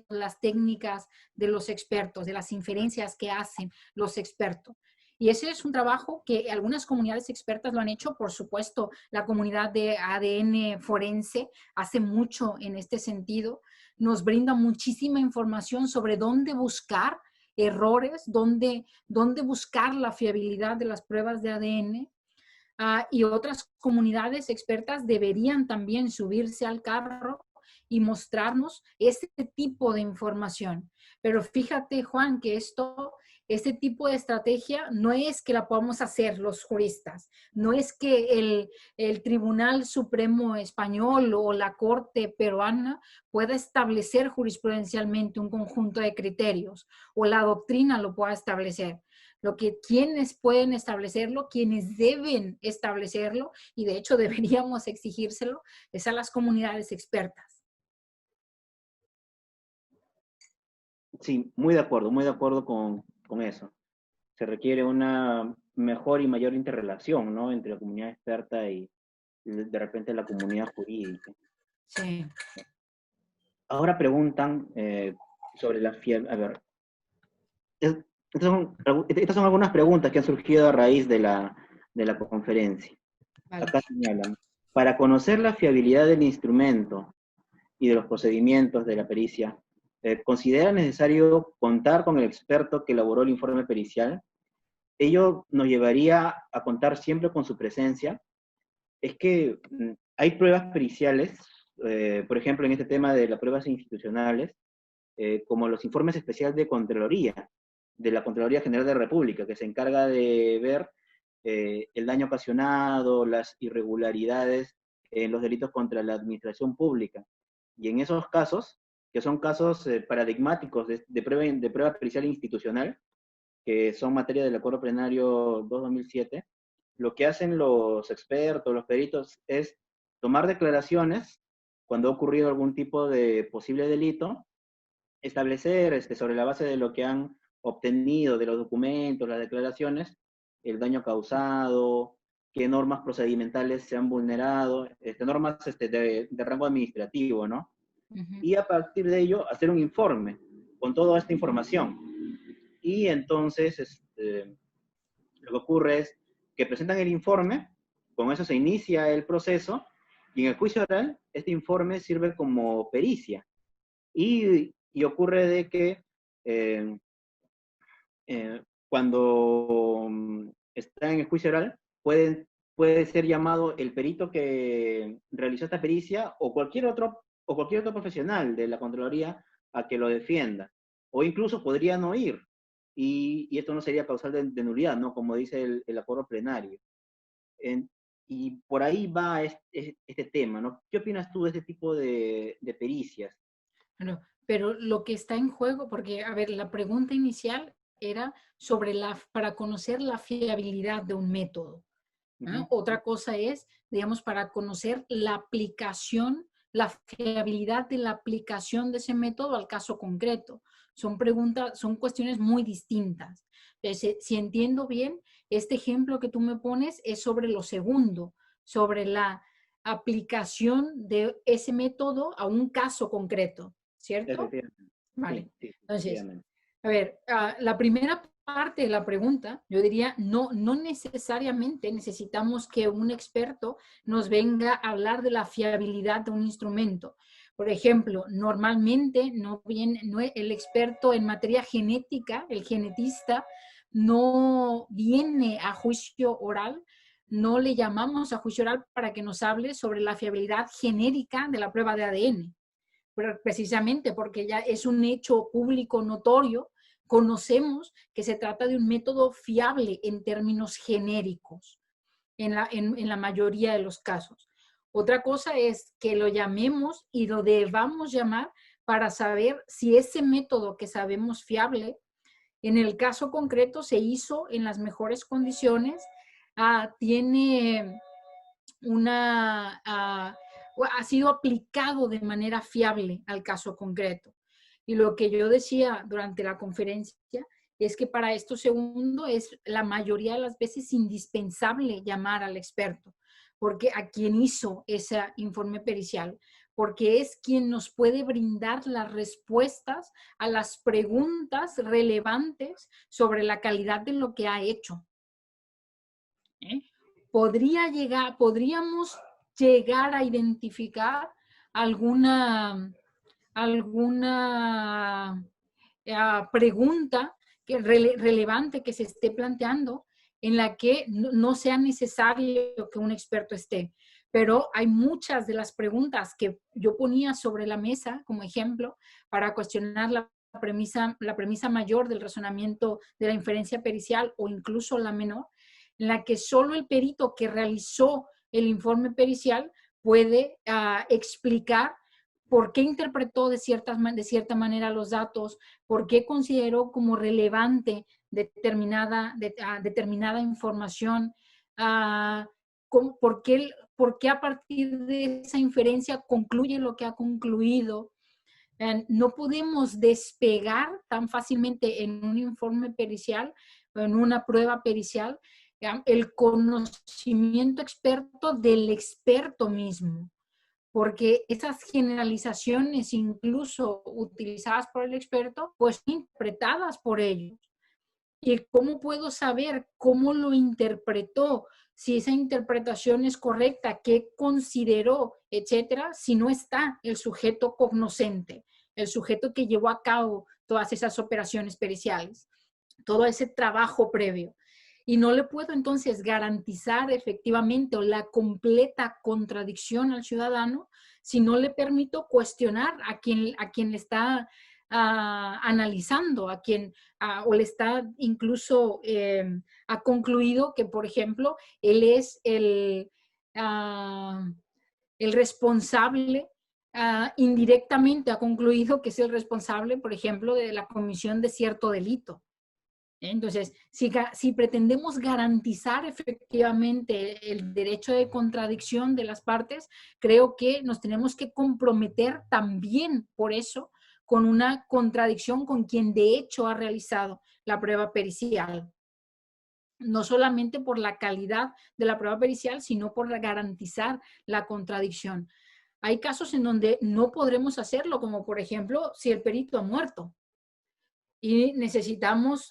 las técnicas de los expertos, de las inferencias que hacen los expertos. Y ese es un trabajo que algunas comunidades expertas lo han hecho, por supuesto, la comunidad de ADN forense hace mucho en este sentido, nos brinda muchísima información sobre dónde buscar errores, dónde buscar la fiabilidad de las pruebas de ADN. Y otras comunidades expertas deberían también subirse al carro y mostrarnos ese tipo de información. Pero fíjate, Juan, que este tipo de estrategia no es que la podamos hacer los juristas, no es que el Tribunal Supremo Español o la Corte peruana pueda establecer jurisprudencialmente un conjunto de criterios o la doctrina lo pueda establecer. Lo que quienes pueden establecerlo, quienes deben establecerlo, y de hecho deberíamos exigírselo, es a las comunidades expertas. Sí, muy de acuerdo con eso. Se requiere una mejor y mayor interrelación, ¿no? Entre la comunidad experta y de repente la comunidad jurídica. Sí. Ahora preguntan sobre la fiabilidad. A ver, estas son algunas preguntas que han surgido a raíz de la conferencia. Vale. Acá señalan, para conocer la fiabilidad del instrumento y de los procedimientos de la pericia, ¿considera necesario contar con el experto que elaboró el informe pericial? Ello nos llevaría a contar siempre con su presencia. Es que hay pruebas periciales, por ejemplo, en este tema de las pruebas institucionales, como los informes especiales de la Contraloría General de la República, que se encarga de ver el daño ocasionado, las irregularidades en los delitos contra la administración pública. Y en esos casos, que son casos paradigmáticos de prueba pericial institucional, que son materia del Acuerdo Plenario 2-2007, lo que hacen los expertos, los peritos, es tomar declaraciones cuando ha ocurrido algún tipo de posible delito, establecer sobre la base de lo que han obtenido de los documentos, las declaraciones, el daño causado, qué normas procedimentales se han vulnerado, normas de rango administrativo, ¿no? Y a partir de ello hacer un informe con toda esta información. Y entonces lo que ocurre es que presentan el informe, con eso se inicia el proceso, y en el juicio oral, este informe sirve como pericia. Y ocurre de que eh, cuando está en el juicio oral, puede ser llamado el perito que realizó esta pericia o cualquier otro profesional de la Contraloría a que lo defienda. O incluso podría no ir. Y esto no sería causal de nulidad, ¿no? Como dice el acuerdo plenario. En- y por ahí va este tema, ¿no? ¿Qué opinas tú de este tipo de pericias? Bueno, pero lo que está en juego, porque, a ver, la pregunta inicial era sobre para conocer la fiabilidad de un método. ¿Ah? Ujú. Otra cosa es, digamos, para conocer la aplicación, la fiabilidad de la aplicación de ese método al caso concreto. Son preguntas, son cuestiones muy distintas. Entonces, si entiendo bien, este ejemplo que tú me pones es sobre lo segundo, sobre la aplicación de ese método a un caso concreto, ¿cierto? Efectivamente. Vale. Sí, sí, Entonces, efectivamente. a ver, la primera parte de la pregunta, yo diría, no necesariamente necesitamos que un experto nos venga a hablar de la fiabilidad de un instrumento. Por ejemplo, normalmente el experto en materia genética, el genetista, no viene a juicio oral, no le llamamos a juicio oral para que nos hable sobre la fiabilidad genérica de la prueba de ADN, precisamente porque ya es un hecho público notorio, conocemos que se trata de un método fiable en términos genéricos, en la mayoría de los casos. Otra cosa es que lo llamemos y lo debamos llamar para saber si ese método que sabemos fiable, en el caso concreto se hizo en las mejores condiciones, tiene una, ha sido aplicado de manera fiable al caso concreto. Y lo que yo decía durante la conferencia es que para esto segundo es la mayoría de las veces indispensable llamar al experto, porque a quien hizo ese informe pericial, porque es quien nos puede brindar las respuestas a las preguntas relevantes sobre la calidad de lo que ha hecho. ¿Eh? Podríamos llegar a identificar alguna, alguna pregunta relevante que se esté planteando en la que no sea necesario que un experto esté. Pero hay muchas de las preguntas que yo ponía sobre la mesa como ejemplo para cuestionar la premisa mayor del razonamiento de la inferencia pericial o incluso la menor, en la que solo el perito que realizó el informe pericial puede explicar por qué interpretó de cierta manera los datos, por qué consideró como relevante determinada información, por qué a partir de esa inferencia concluye lo que ha concluido. No podemos despegar tan fácilmente en un informe pericial, en una prueba pericial, el conocimiento experto del experto mismo, porque esas generalizaciones, incluso utilizadas por el experto, pues interpretadas por ellos. ¿Y cómo puedo saber cómo lo interpretó? Si esa interpretación es correcta, qué consideró, etcétera, si no está el sujeto cognoscente, el sujeto que llevó a cabo todas esas operaciones periciales, todo ese trabajo previo. Y no le puedo entonces garantizar efectivamente o la completa contradicción al ciudadano si no le permito cuestionar a quien le está analizando, o le está incluso, ha concluido que, por ejemplo, él es el responsable, indirectamente ha concluido que es el responsable, por ejemplo, de la comisión de cierto delito. Entonces, si pretendemos garantizar efectivamente el derecho de contradicción de las partes, creo que nos tenemos que comprometer también por eso con una contradicción con quien de hecho ha realizado la prueba pericial. No solamente por la calidad de la prueba pericial, sino por garantizar la contradicción. Hay casos en donde no podremos hacerlo, como por ejemplo si el perito ha muerto y necesitamos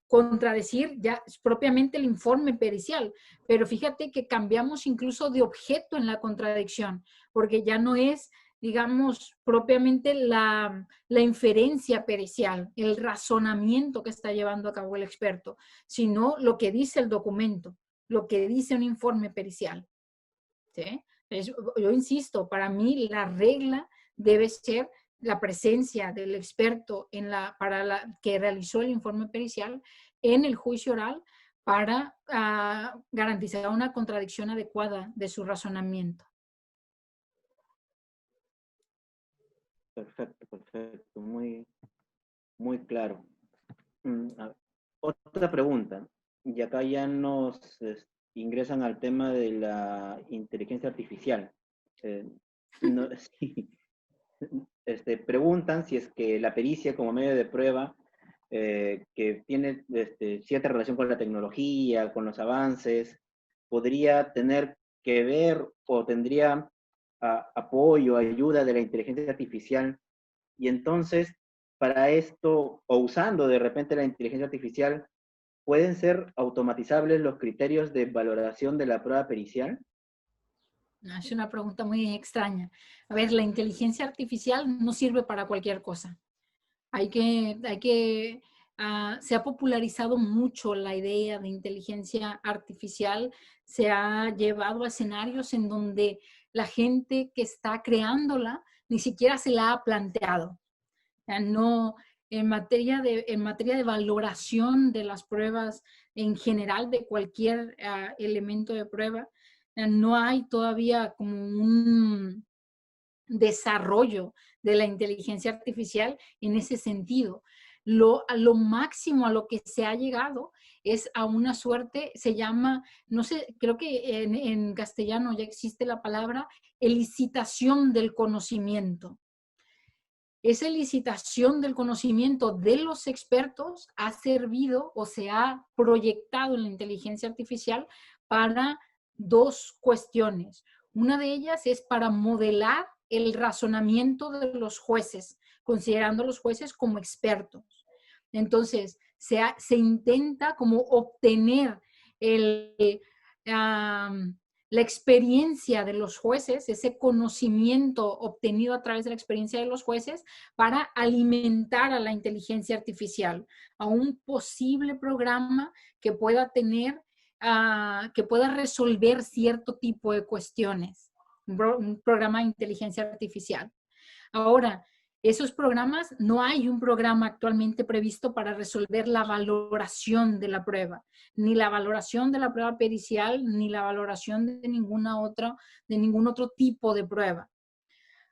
contradecir ya propiamente el informe pericial. Pero fíjate que cambiamos incluso de objeto en la contradicción, porque ya no es, digamos, propiamente la inferencia pericial, el razonamiento que está llevando a cabo el experto, sino lo que dice el documento, lo que dice un informe pericial. ¿Sí? Yo insisto, para mí la regla debe ser la presencia del experto que realizó el informe pericial en el juicio oral para garantizar una contradicción adecuada de su razonamiento. Perfecto, perfecto, muy, muy claro. A ver, otra pregunta, y acá ya nos ingresan al tema de la inteligencia artificial. No, sí, preguntan si es que la pericia como medio de prueba, que tiene cierta relación con la tecnología, con los avances, podría tener que ver o tendría apoyo, ayuda de la inteligencia artificial. Y entonces, para esto, o usando de repente la inteligencia artificial, ¿pueden ser automatizables los criterios de valoración de la prueba pericial? Es una pregunta muy extraña. A ver, la inteligencia artificial no sirve para cualquier cosa. Se ha popularizado mucho la idea de inteligencia artificial, se ha llevado a escenarios en donde la gente que está creándola ni siquiera se la ha planteado. O sea, no, en materia de valoración de las pruebas en general, de cualquier elemento de prueba, no hay todavía como un desarrollo de la inteligencia artificial en ese sentido. A lo máximo a lo que se ha llegado es a una suerte, se llama, no sé, creo que en castellano ya existe la palabra elicitación del conocimiento. Esa licitación del conocimiento de los expertos ha servido o se ha proyectado en la inteligencia artificial para dos cuestiones. Una de ellas es para modelar el razonamiento de los jueces, considerando a los jueces como expertos. Entonces, se intenta como obtener la experiencia de los jueces, ese conocimiento obtenido a través de la experiencia de los jueces para alimentar a la inteligencia artificial, a un posible programa que pueda tener, que pueda resolver cierto tipo de cuestiones, un programa de inteligencia artificial. Ahora, esos programas, no hay un programa actualmente previsto para resolver la valoración de la prueba, ni la valoración de la prueba pericial, ni la valoración de ningún otro tipo de prueba.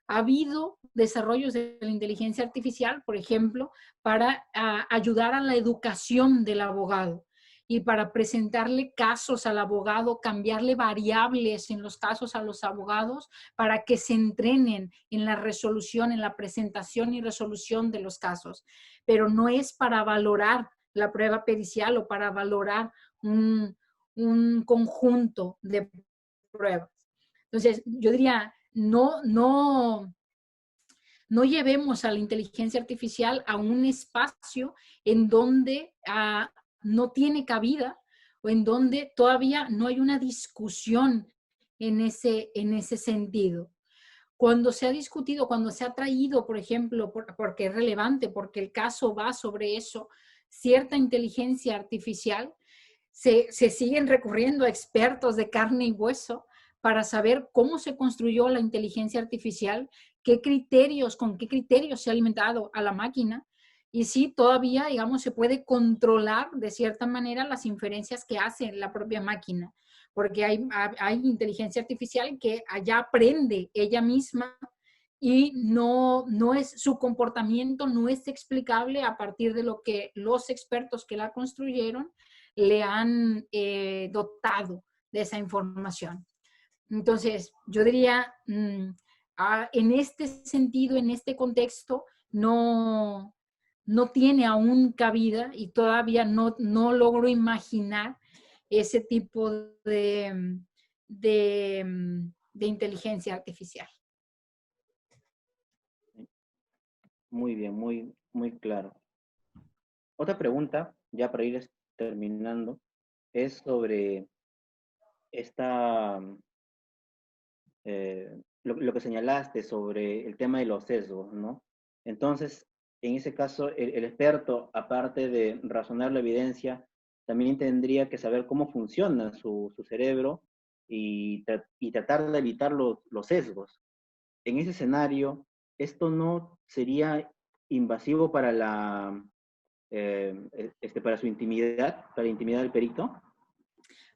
Ha habido desarrollos de la inteligencia artificial, por ejemplo, para ayudar a la educación del abogado y para presentarle casos al abogado, cambiarle variables en los casos a los abogados para que se entrenen en la resolución, en la presentación y resolución de los casos. Pero no es para valorar la prueba pericial o para valorar un conjunto de pruebas. Entonces, yo diría, no llevemos a la inteligencia artificial a un espacio en donde no tiene cabida o en donde todavía no hay una discusión en ese sentido. Cuando se ha discutido, cuando se ha traído, por ejemplo, porque es relevante, porque el caso va sobre eso, cierta inteligencia artificial, se siguen recurriendo a expertos de carne y hueso para saber cómo se construyó la inteligencia artificial, con qué criterios se ha alimentado a la máquina y si todavía, digamos, se puede controlar de cierta manera las inferencias que hace la propia máquina, porque hay inteligencia artificial que ya aprende ella misma y su comportamiento no es explicable a partir de lo que los expertos que la construyeron le han dotado de esa información. Entonces, yo diría, en este sentido, en este contexto, no tiene aún cabida y todavía no logro imaginar ese tipo de inteligencia artificial. Muy bien, muy, muy claro. Otra pregunta ya para ir terminando, es sobre esta, lo que señalaste sobre el tema de los sesgos, ¿no? Entonces, en ese caso, el experto, aparte de razonar la evidencia, también tendría que saber cómo funciona su cerebro y tratar de evitar los sesgos. En ese escenario, ¿esto no sería invasivo para para su intimidad, para la intimidad del perito?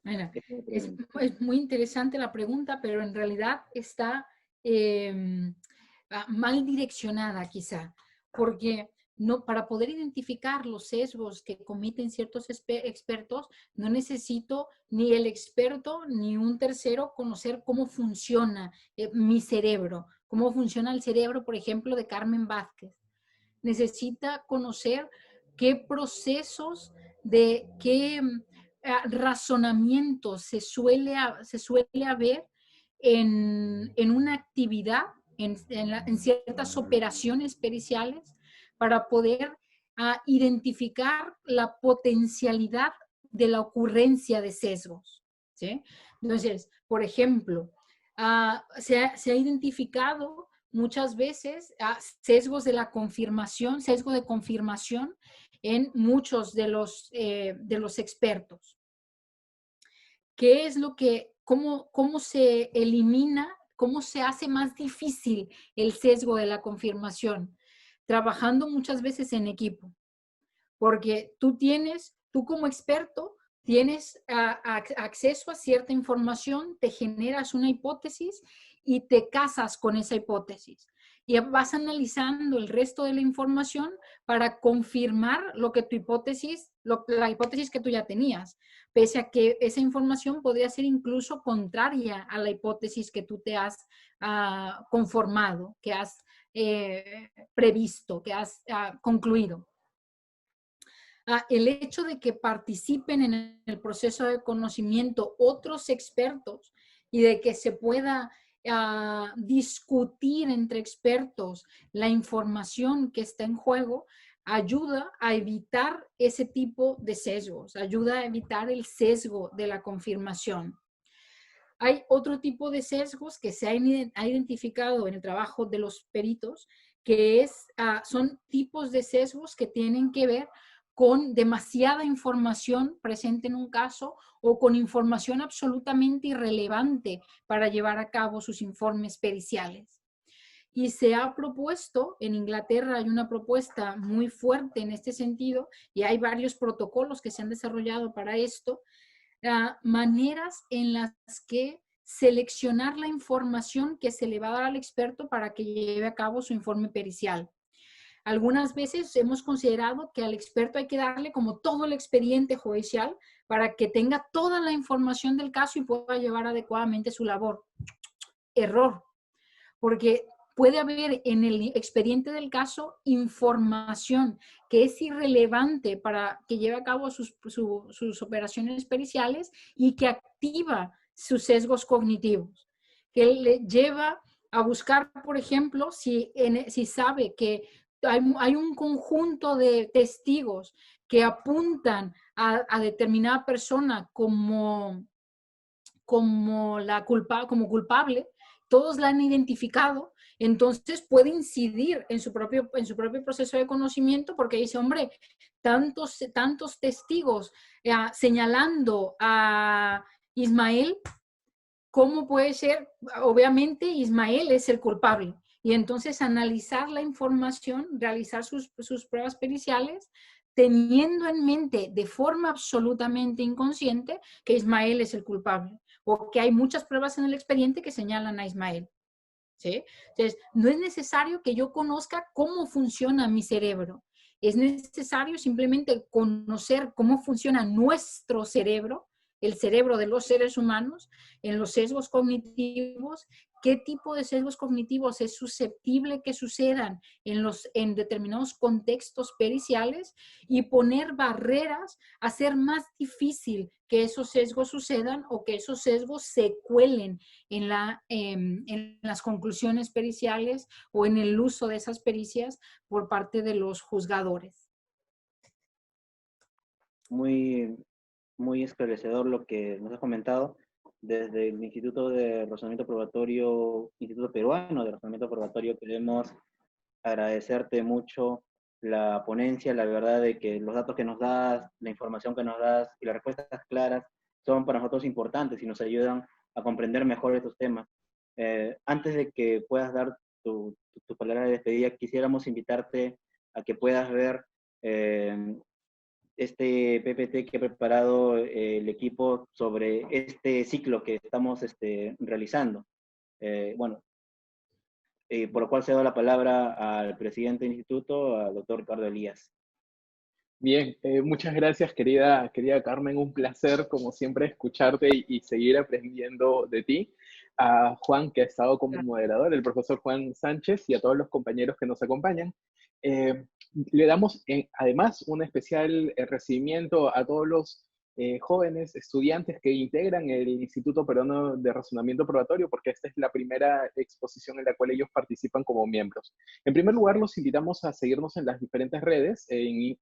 Mira, Esa es la es, pregunta. es muy interesante la pregunta, pero en realidad está mal direccionada quizá, porque no, para poder identificar los sesgos que cometen ciertos expertos, no necesito ni el experto ni un tercero conocer cómo funciona mi cerebro, cómo funciona el cerebro, por ejemplo, de Carmen Vázquez. Necesita conocer qué procesos de qué razonamiento se suele haber en una actividad, en ciertas operaciones periciales, para poder identificar la potencialidad de la ocurrencia de sesgos. ¿Sí? Entonces, por ejemplo, se ha identificado muchas veces sesgos de la confirmación, sesgo de confirmación en muchos de los expertos. ¿Qué es lo que, cómo se elimina, cómo se hace más difícil el sesgo de la confirmación? Trabajando muchas veces en equipo, porque tú como experto, tienes acceso a cierta información, te generas una hipótesis y te casas con esa hipótesis. Y vas analizando el resto de la información para confirmar lo que tu hipótesis, la hipótesis que tú ya tenías, pese a que esa información podría ser incluso contraria a la hipótesis que tú te has conformado, que has previsto, que has concluido. El hecho de que participen en el proceso de conocimiento otros expertos y de que se pueda discutir entre expertos la información que está en juego, ayuda a evitar ese tipo de sesgos, ayuda a evitar el sesgo de la confirmación. Hay otro tipo de sesgos que se ha identificado en el trabajo de los peritos, que son tipos de sesgos que tienen que ver con demasiada información presente en un caso o con información absolutamente irrelevante para llevar a cabo sus informes periciales. Y se ha propuesto, en Inglaterra hay una propuesta muy fuerte en este sentido y hay varios protocolos que se han desarrollado para esto, maneras en las que seleccionar la información que se le va a dar al experto para que lleve a cabo su informe pericial. Algunas veces hemos considerado que al experto hay que darle como todo el expediente judicial para que tenga toda la información del caso y pueda llevar adecuadamente su labor. Error, porque puede haber en el expediente del caso información que es irrelevante para que lleve a cabo sus operaciones periciales y que activa sus sesgos cognitivos, que le lleva a buscar, por ejemplo, si sabe que hay un conjunto de testigos que apuntan a determinada persona como culpable, todos la han identificado, entonces puede incidir en su propio proceso de conocimiento porque dice, hombre, tantos testigos señalando a Ismael, ¿cómo puede ser? Obviamente Ismael es el culpable. Y entonces analizar la información, realizar sus pruebas periciales, teniendo en mente de forma absolutamente inconsciente que Ismael es el culpable o que hay muchas pruebas en el expediente que señalan a Ismael. ¿Sí? Entonces, no es necesario que yo conozca cómo funciona mi cerebro. Es necesario simplemente conocer cómo funciona nuestro cerebro, el cerebro de los seres humanos, en los sesgos cognitivos, qué tipo de sesgos cognitivos es susceptible que sucedan en determinados contextos periciales y poner barreras, hacer más difícil que esos sesgos sucedan o que esos sesgos se cuelen en las conclusiones periciales o en el uso de esas pericias por parte de los juzgadores. muy, muy esclarecedor lo que nos has comentado. Desde el Instituto de Razonamiento Probatorio, Instituto Peruano de Razonamiento Probatorio, queremos agradecerte mucho la ponencia, la verdad de que los datos que nos das, la información que nos das y las respuestas claras son para nosotros importantes y nos ayudan a comprender mejor estos temas. Antes de que puedas dar tu palabra de despedida, quisiéramos invitarte a que puedas ver eh, este PPT que ha preparado el equipo sobre este ciclo que estamos realizando. Bueno, por lo cual cedo la palabra al presidente del instituto, al doctor Ricardo Elías. Bien, muchas gracias, querida Carmen. Un placer, como siempre, escucharte y seguir aprendiendo de ti. A Juan, que ha estado como moderador, el profesor Juan Sánchez, y a todos los compañeros que nos acompañan. Le damos, además, un especial recibimiento a todos los jóvenes estudiantes que integran el Instituto Peruano de Razonamiento Probatorio, porque esta es la primera exposición en la cual ellos participan como miembros. En primer lugar, los invitamos a seguirnos en las diferentes redes, en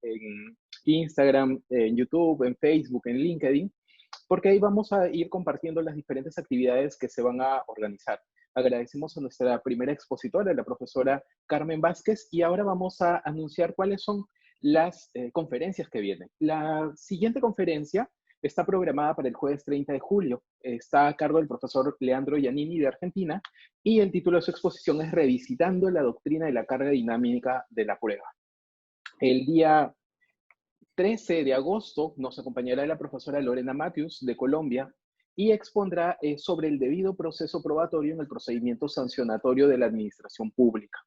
Instagram, en YouTube, en Facebook, en LinkedIn, porque ahí vamos a ir compartiendo las diferentes actividades que se van a organizar. Agradecemos a nuestra primera expositora, la profesora Carmen Vázquez, y ahora vamos a anunciar cuáles son las conferencias que vienen. La siguiente conferencia está programada para el jueves 30 de julio. Está a cargo del profesor Leandro Giannini de Argentina y el título de su exposición es Revisitando la doctrina de la carga dinámica de la prueba. El día 13 de agosto nos acompañará la profesora Lorena Matthews de Colombia y expondrá sobre el debido proceso probatorio en el procedimiento sancionatorio de la administración pública.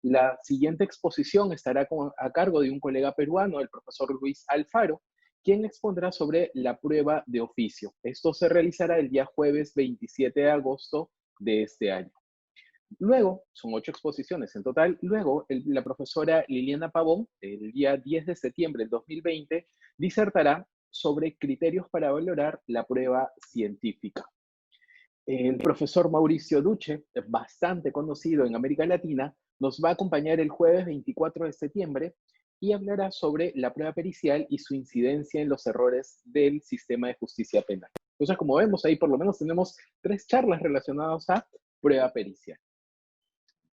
La siguiente exposición estará a cargo de un colega peruano, el profesor Luis Alfaro, quien expondrá sobre la prueba de oficio. Esto se realizará el día jueves 27 de agosto de este año. Luego, son 8 exposiciones en total, luego la profesora Liliana Pavón, el día 10 de septiembre del 2020, disertará sobre criterios para valorar la prueba científica. El profesor Mauricio Duche, bastante conocido en América Latina, nos va a acompañar el jueves 24 de septiembre y hablará sobre la prueba pericial y su incidencia en los errores del sistema de justicia penal. Entonces, como vemos, ahí por lo menos tenemos 3 charlas relacionadas a prueba pericial.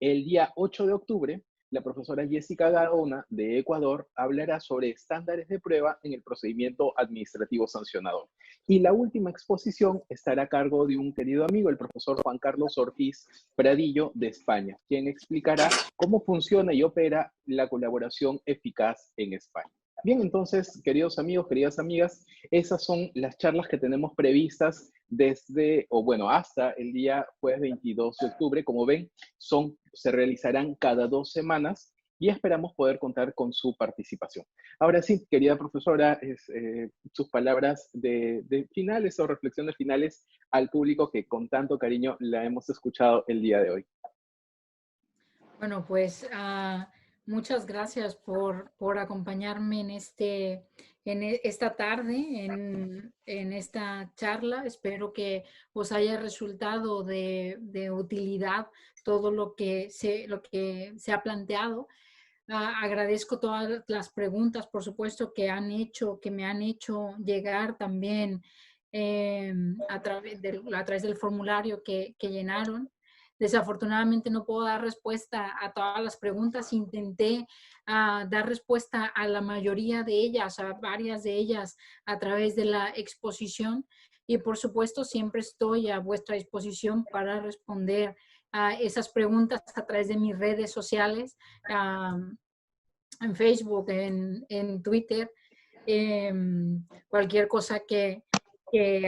El día 8 de octubre, la profesora Jessica Gaona de Ecuador hablará sobre estándares de prueba en el procedimiento administrativo sancionador. Y la última exposición estará a cargo de un querido amigo, el profesor Juan Carlos Ortiz Pradillo de España, quien explicará cómo funciona y opera la colaboración eficaz en España. Bien, entonces, queridos amigos, queridas amigas, esas son las charlas que tenemos previstas hasta el día jueves 22 de octubre. Como ven, se realizarán cada 2 semanas y esperamos poder contar con su participación. Ahora sí, querida profesora, sus palabras de finales o reflexiones finales al público que con tanto cariño la hemos escuchado el día de hoy. Bueno, pues muchas gracias por acompañarme en esta tarde, en esta charla. Espero que os haya resultado de utilidad todo lo que se ha planteado. Agradezco todas las preguntas, por supuesto, que me han hecho llegar también a través del formulario que llenaron. Desafortunadamente no puedo dar respuesta a todas las preguntas. Intenté dar respuesta a la mayoría de ellas, a varias de ellas a través de la exposición. Y por supuesto siempre estoy a vuestra disposición para responder a esas preguntas a través de mis redes sociales, en Facebook, en Twitter, cualquier cosa que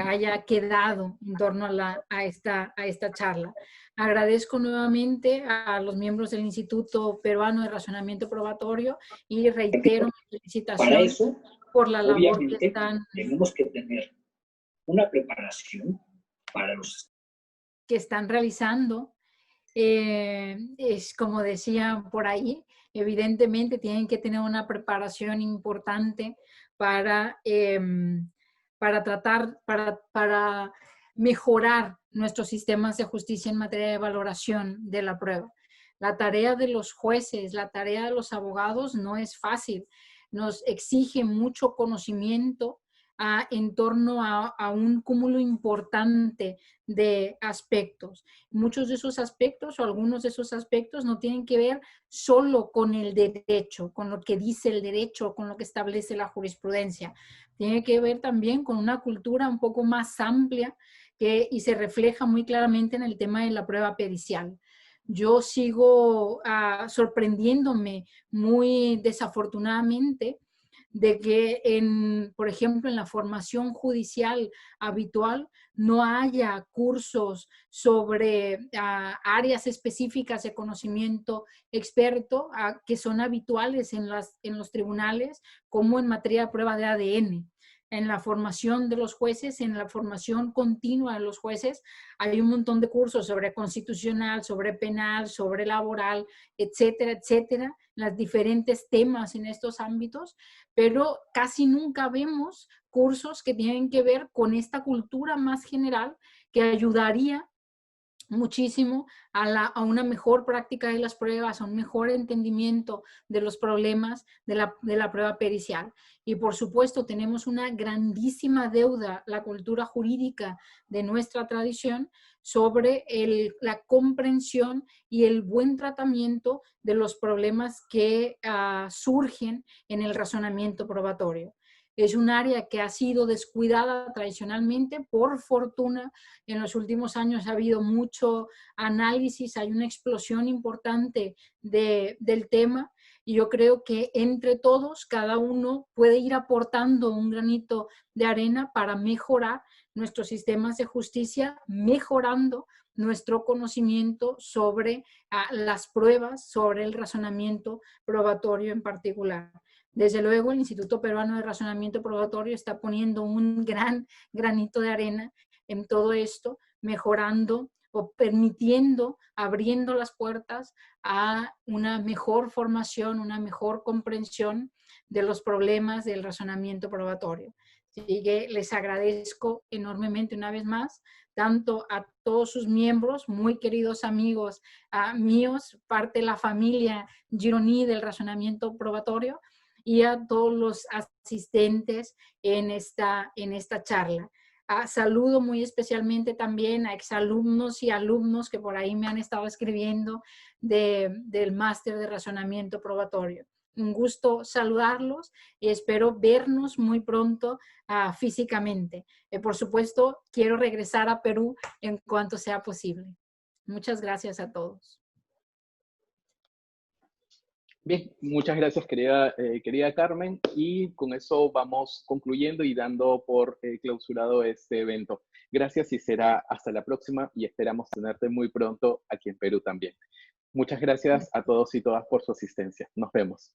haya quedado en torno a esta charla. Agradezco nuevamente a los miembros del Instituto Peruano de Razonamiento Probatorio y reitero mi felicitación para eso, por la labor que tenemos que tener una preparación para los que están realizando. Es como decía por ahí, evidentemente tienen que tener una preparación importante para mejorar nuestros sistemas de justicia en materia de valoración de la prueba. La tarea de los jueces, la tarea de los abogados no es fácil. nos exige mucho conocimiento en torno a un cúmulo importante de aspectos. Muchos de esos aspectos o algunos de esos aspectos no tienen que ver solo con el derecho, con lo que dice el derecho, con lo que establece la jurisprudencia. Tiene que ver también con una cultura un poco más amplia y se refleja muy claramente en el tema de la prueba pericial. Yo sigo sorprendiéndome muy desafortunadamente de que, por ejemplo, en la formación judicial habitual no haya cursos sobre áreas específicas de conocimiento experto que son habituales en los tribunales, como en materia de prueba de ADN. En la formación de los jueces, en la formación continua de los jueces, hay un montón de cursos sobre constitucional, sobre penal, sobre laboral, etcétera, etcétera, los diferentes temas en estos ámbitos, pero casi nunca vemos cursos que tienen que ver con esta cultura más general que ayudaría muchísimo a una mejor práctica de las pruebas, a un mejor entendimiento de los problemas de la prueba pericial. Y por supuesto tenemos una grandísima deuda, la cultura jurídica de nuestra tradición, sobre la comprensión y el buen tratamiento de los problemas que surgen en el razonamiento probatorio. Es un área que ha sido descuidada tradicionalmente. Por fortuna, en los últimos años ha habido mucho análisis, hay una explosión importante del tema, y yo creo que entre todos, cada uno puede ir aportando un granito de arena para mejorar nuestros sistemas de justicia, mejorando nuestro conocimiento sobre las pruebas, sobre el razonamiento probatorio en particular. Desde luego, el Instituto Peruano de Razonamiento Probatorio está poniendo un gran granito de arena en todo esto, mejorando o permitiendo, abriendo las puertas a una mejor formación, una mejor comprensión de los problemas del razonamiento probatorio. Así que les agradezco enormemente una vez más, tanto a todos sus miembros, muy queridos amigos míos, parte de la familia Gironí del razonamiento probatorio, y a todos los asistentes en esta charla. Saludo muy especialmente también a exalumnos y alumnos que por ahí me han estado escribiendo del máster de razonamiento probatorio. Un gusto saludarlos y espero vernos muy pronto físicamente. Por supuesto, quiero regresar a Perú en cuanto sea posible. Muchas gracias a todos. Bien, muchas gracias querida Carmen, y con eso vamos concluyendo y dando por clausurado este evento. Gracias y será hasta la próxima, y esperamos tenerte muy pronto aquí en Perú también. Muchas gracias a todos y todas por su asistencia. Nos vemos.